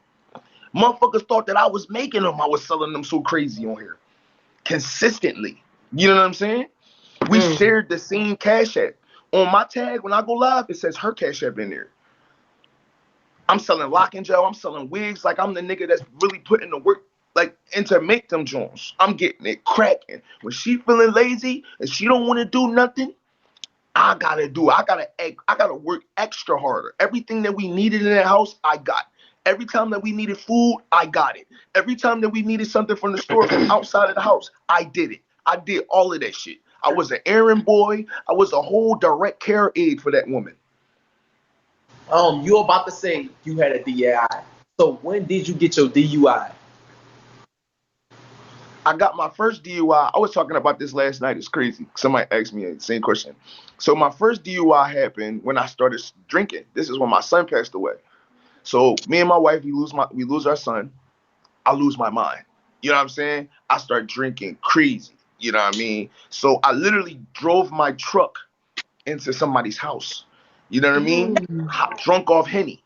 Motherfuckers thought that I was making them. I was selling them so crazy on here. Consistently. You know what I'm saying? We Mm. shared the same cash app. On my tag, when I go live, it says her cash app in there. I'm selling lock and gel. I'm selling wigs. Like I'm the nigga that's really putting the work like into make them joints. I'm getting it cracking. When she feeling lazy and she don't want to do nothing, I gotta do. I gotta work extra harder. Everything that we needed in that house, I got. Every time that we needed food, I got it. Every time that we needed something from the store from outside of the house, I did it. I did all of that shit. I was an errand boy. I was a whole direct care aide for that woman. You were about to say you had a DAI. So when did you get your DUI? I got my first DUI. I was talking about this last night. It's crazy. Somebody asked me the same question. So my first DUI happened when I started drinking. This is when my son passed away. So me and my wife, we lose our son. I lose my mind. You know what I'm saying? I start drinking crazy. You know what I mean? So I literally drove my truck into somebody's house. You know what I mean? Mm. Drunk off Henny.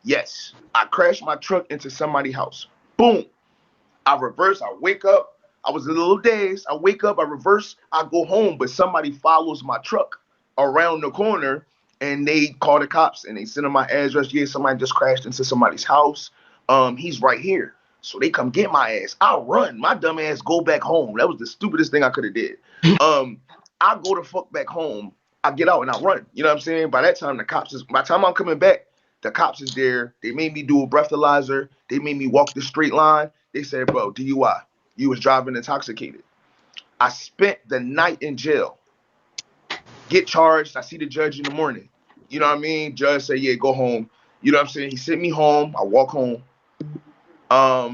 Yes. I crashed my truck into somebody's house. Boom. I reverse. I wake up. I was a little dazed. I wake up. I reverse. I go home, but somebody follows my truck around the corner, and they call the cops and they send them my address. Yeah, somebody just crashed into somebody's house. He's right here. So they come get my ass. I run. My dumb ass go back home. That was the stupidest thing I could have did. Um, I go to fuck back home. I get out and I run. You know what I'm saying? By that time, by the time I'm coming back, the cops is there. They made me do a breathalyzer. They made me walk the straight line. They said, bro, DUI. You was driving intoxicated. I spent the night in jail. Get charged. I see the judge in the morning. You know what I mean? Judge say, yeah, go home. You know what I'm saying? He sent me home. I walk home. Um,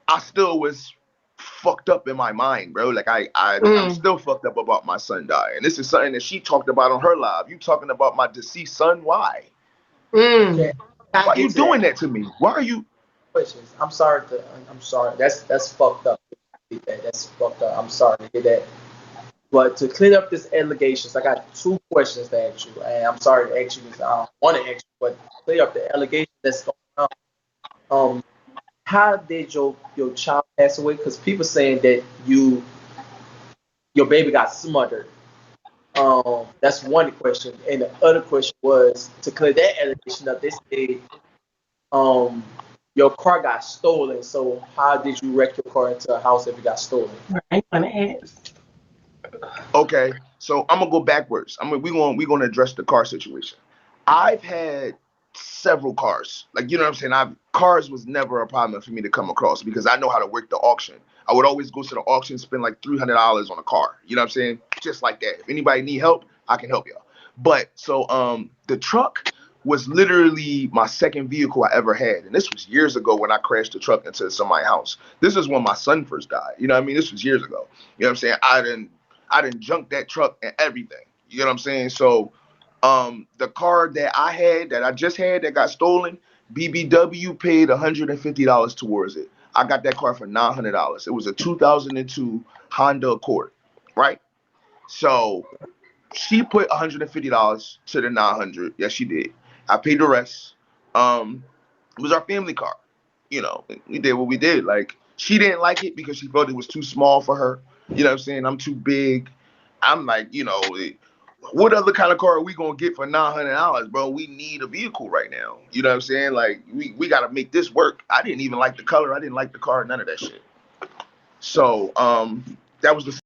I still was fucked up in my mind, bro. Like I'm Mm. still fucked up about my son dying. This is something that she talked about on her live. You talking about my deceased son? Why? Okay, Mm. I Why are get you to that. doing that to me? Why are you? Questions. I'm sorry. I'm sorry. That's fucked up. That's fucked up. I'm sorry to hear that. But to clear up this allegations, I got two questions to ask you. And I'm sorry to ask you this. I don't want to ask you, but clear up the allegations that's going on. Um, how did your child pass away? Because people saying that your baby got smothered. That's one question, and the other question was to clear that allegation up. They said um your car got stolen. So how did you wreck your car into a house if it got stolen? Right. I'm gonna ask. Okay, so I'm gonna go backwards. We gonna address the car situation. I've had several cars. Like you know what I'm saying. Cars was never a problem for me to come across because I know how to work the auction. I would always go to the auction, spend like $300 on a car. You know what I'm saying? Just like that. If anybody need help, I can help y'all. But so the truck was literally my second vehicle I ever had, and this was years ago when I crashed the truck into somebody's house. This is when my son first died. You know what I mean? This was years ago. You know what I'm saying? I didn't junk that truck and everything. You know what I'm saying? So the car that I had that I just had that got stolen, BBW paid $150 towards it. I got that car for $900. It was a 2002 Honda Accord, right? So she put $150 to the 900. Yes, she did. I paid the rest. It was our family car. You know, we did what we did. Like she didn't like it because she felt it was too small for her. You know what I'm saying? I'm too big. I'm like, what other kind of car are we gonna get for $900, bro? We need a vehicle right now. You know what I'm saying? Like we gotta make this work. I didn't even like the color. I didn't like the car. None of that shit. So that was the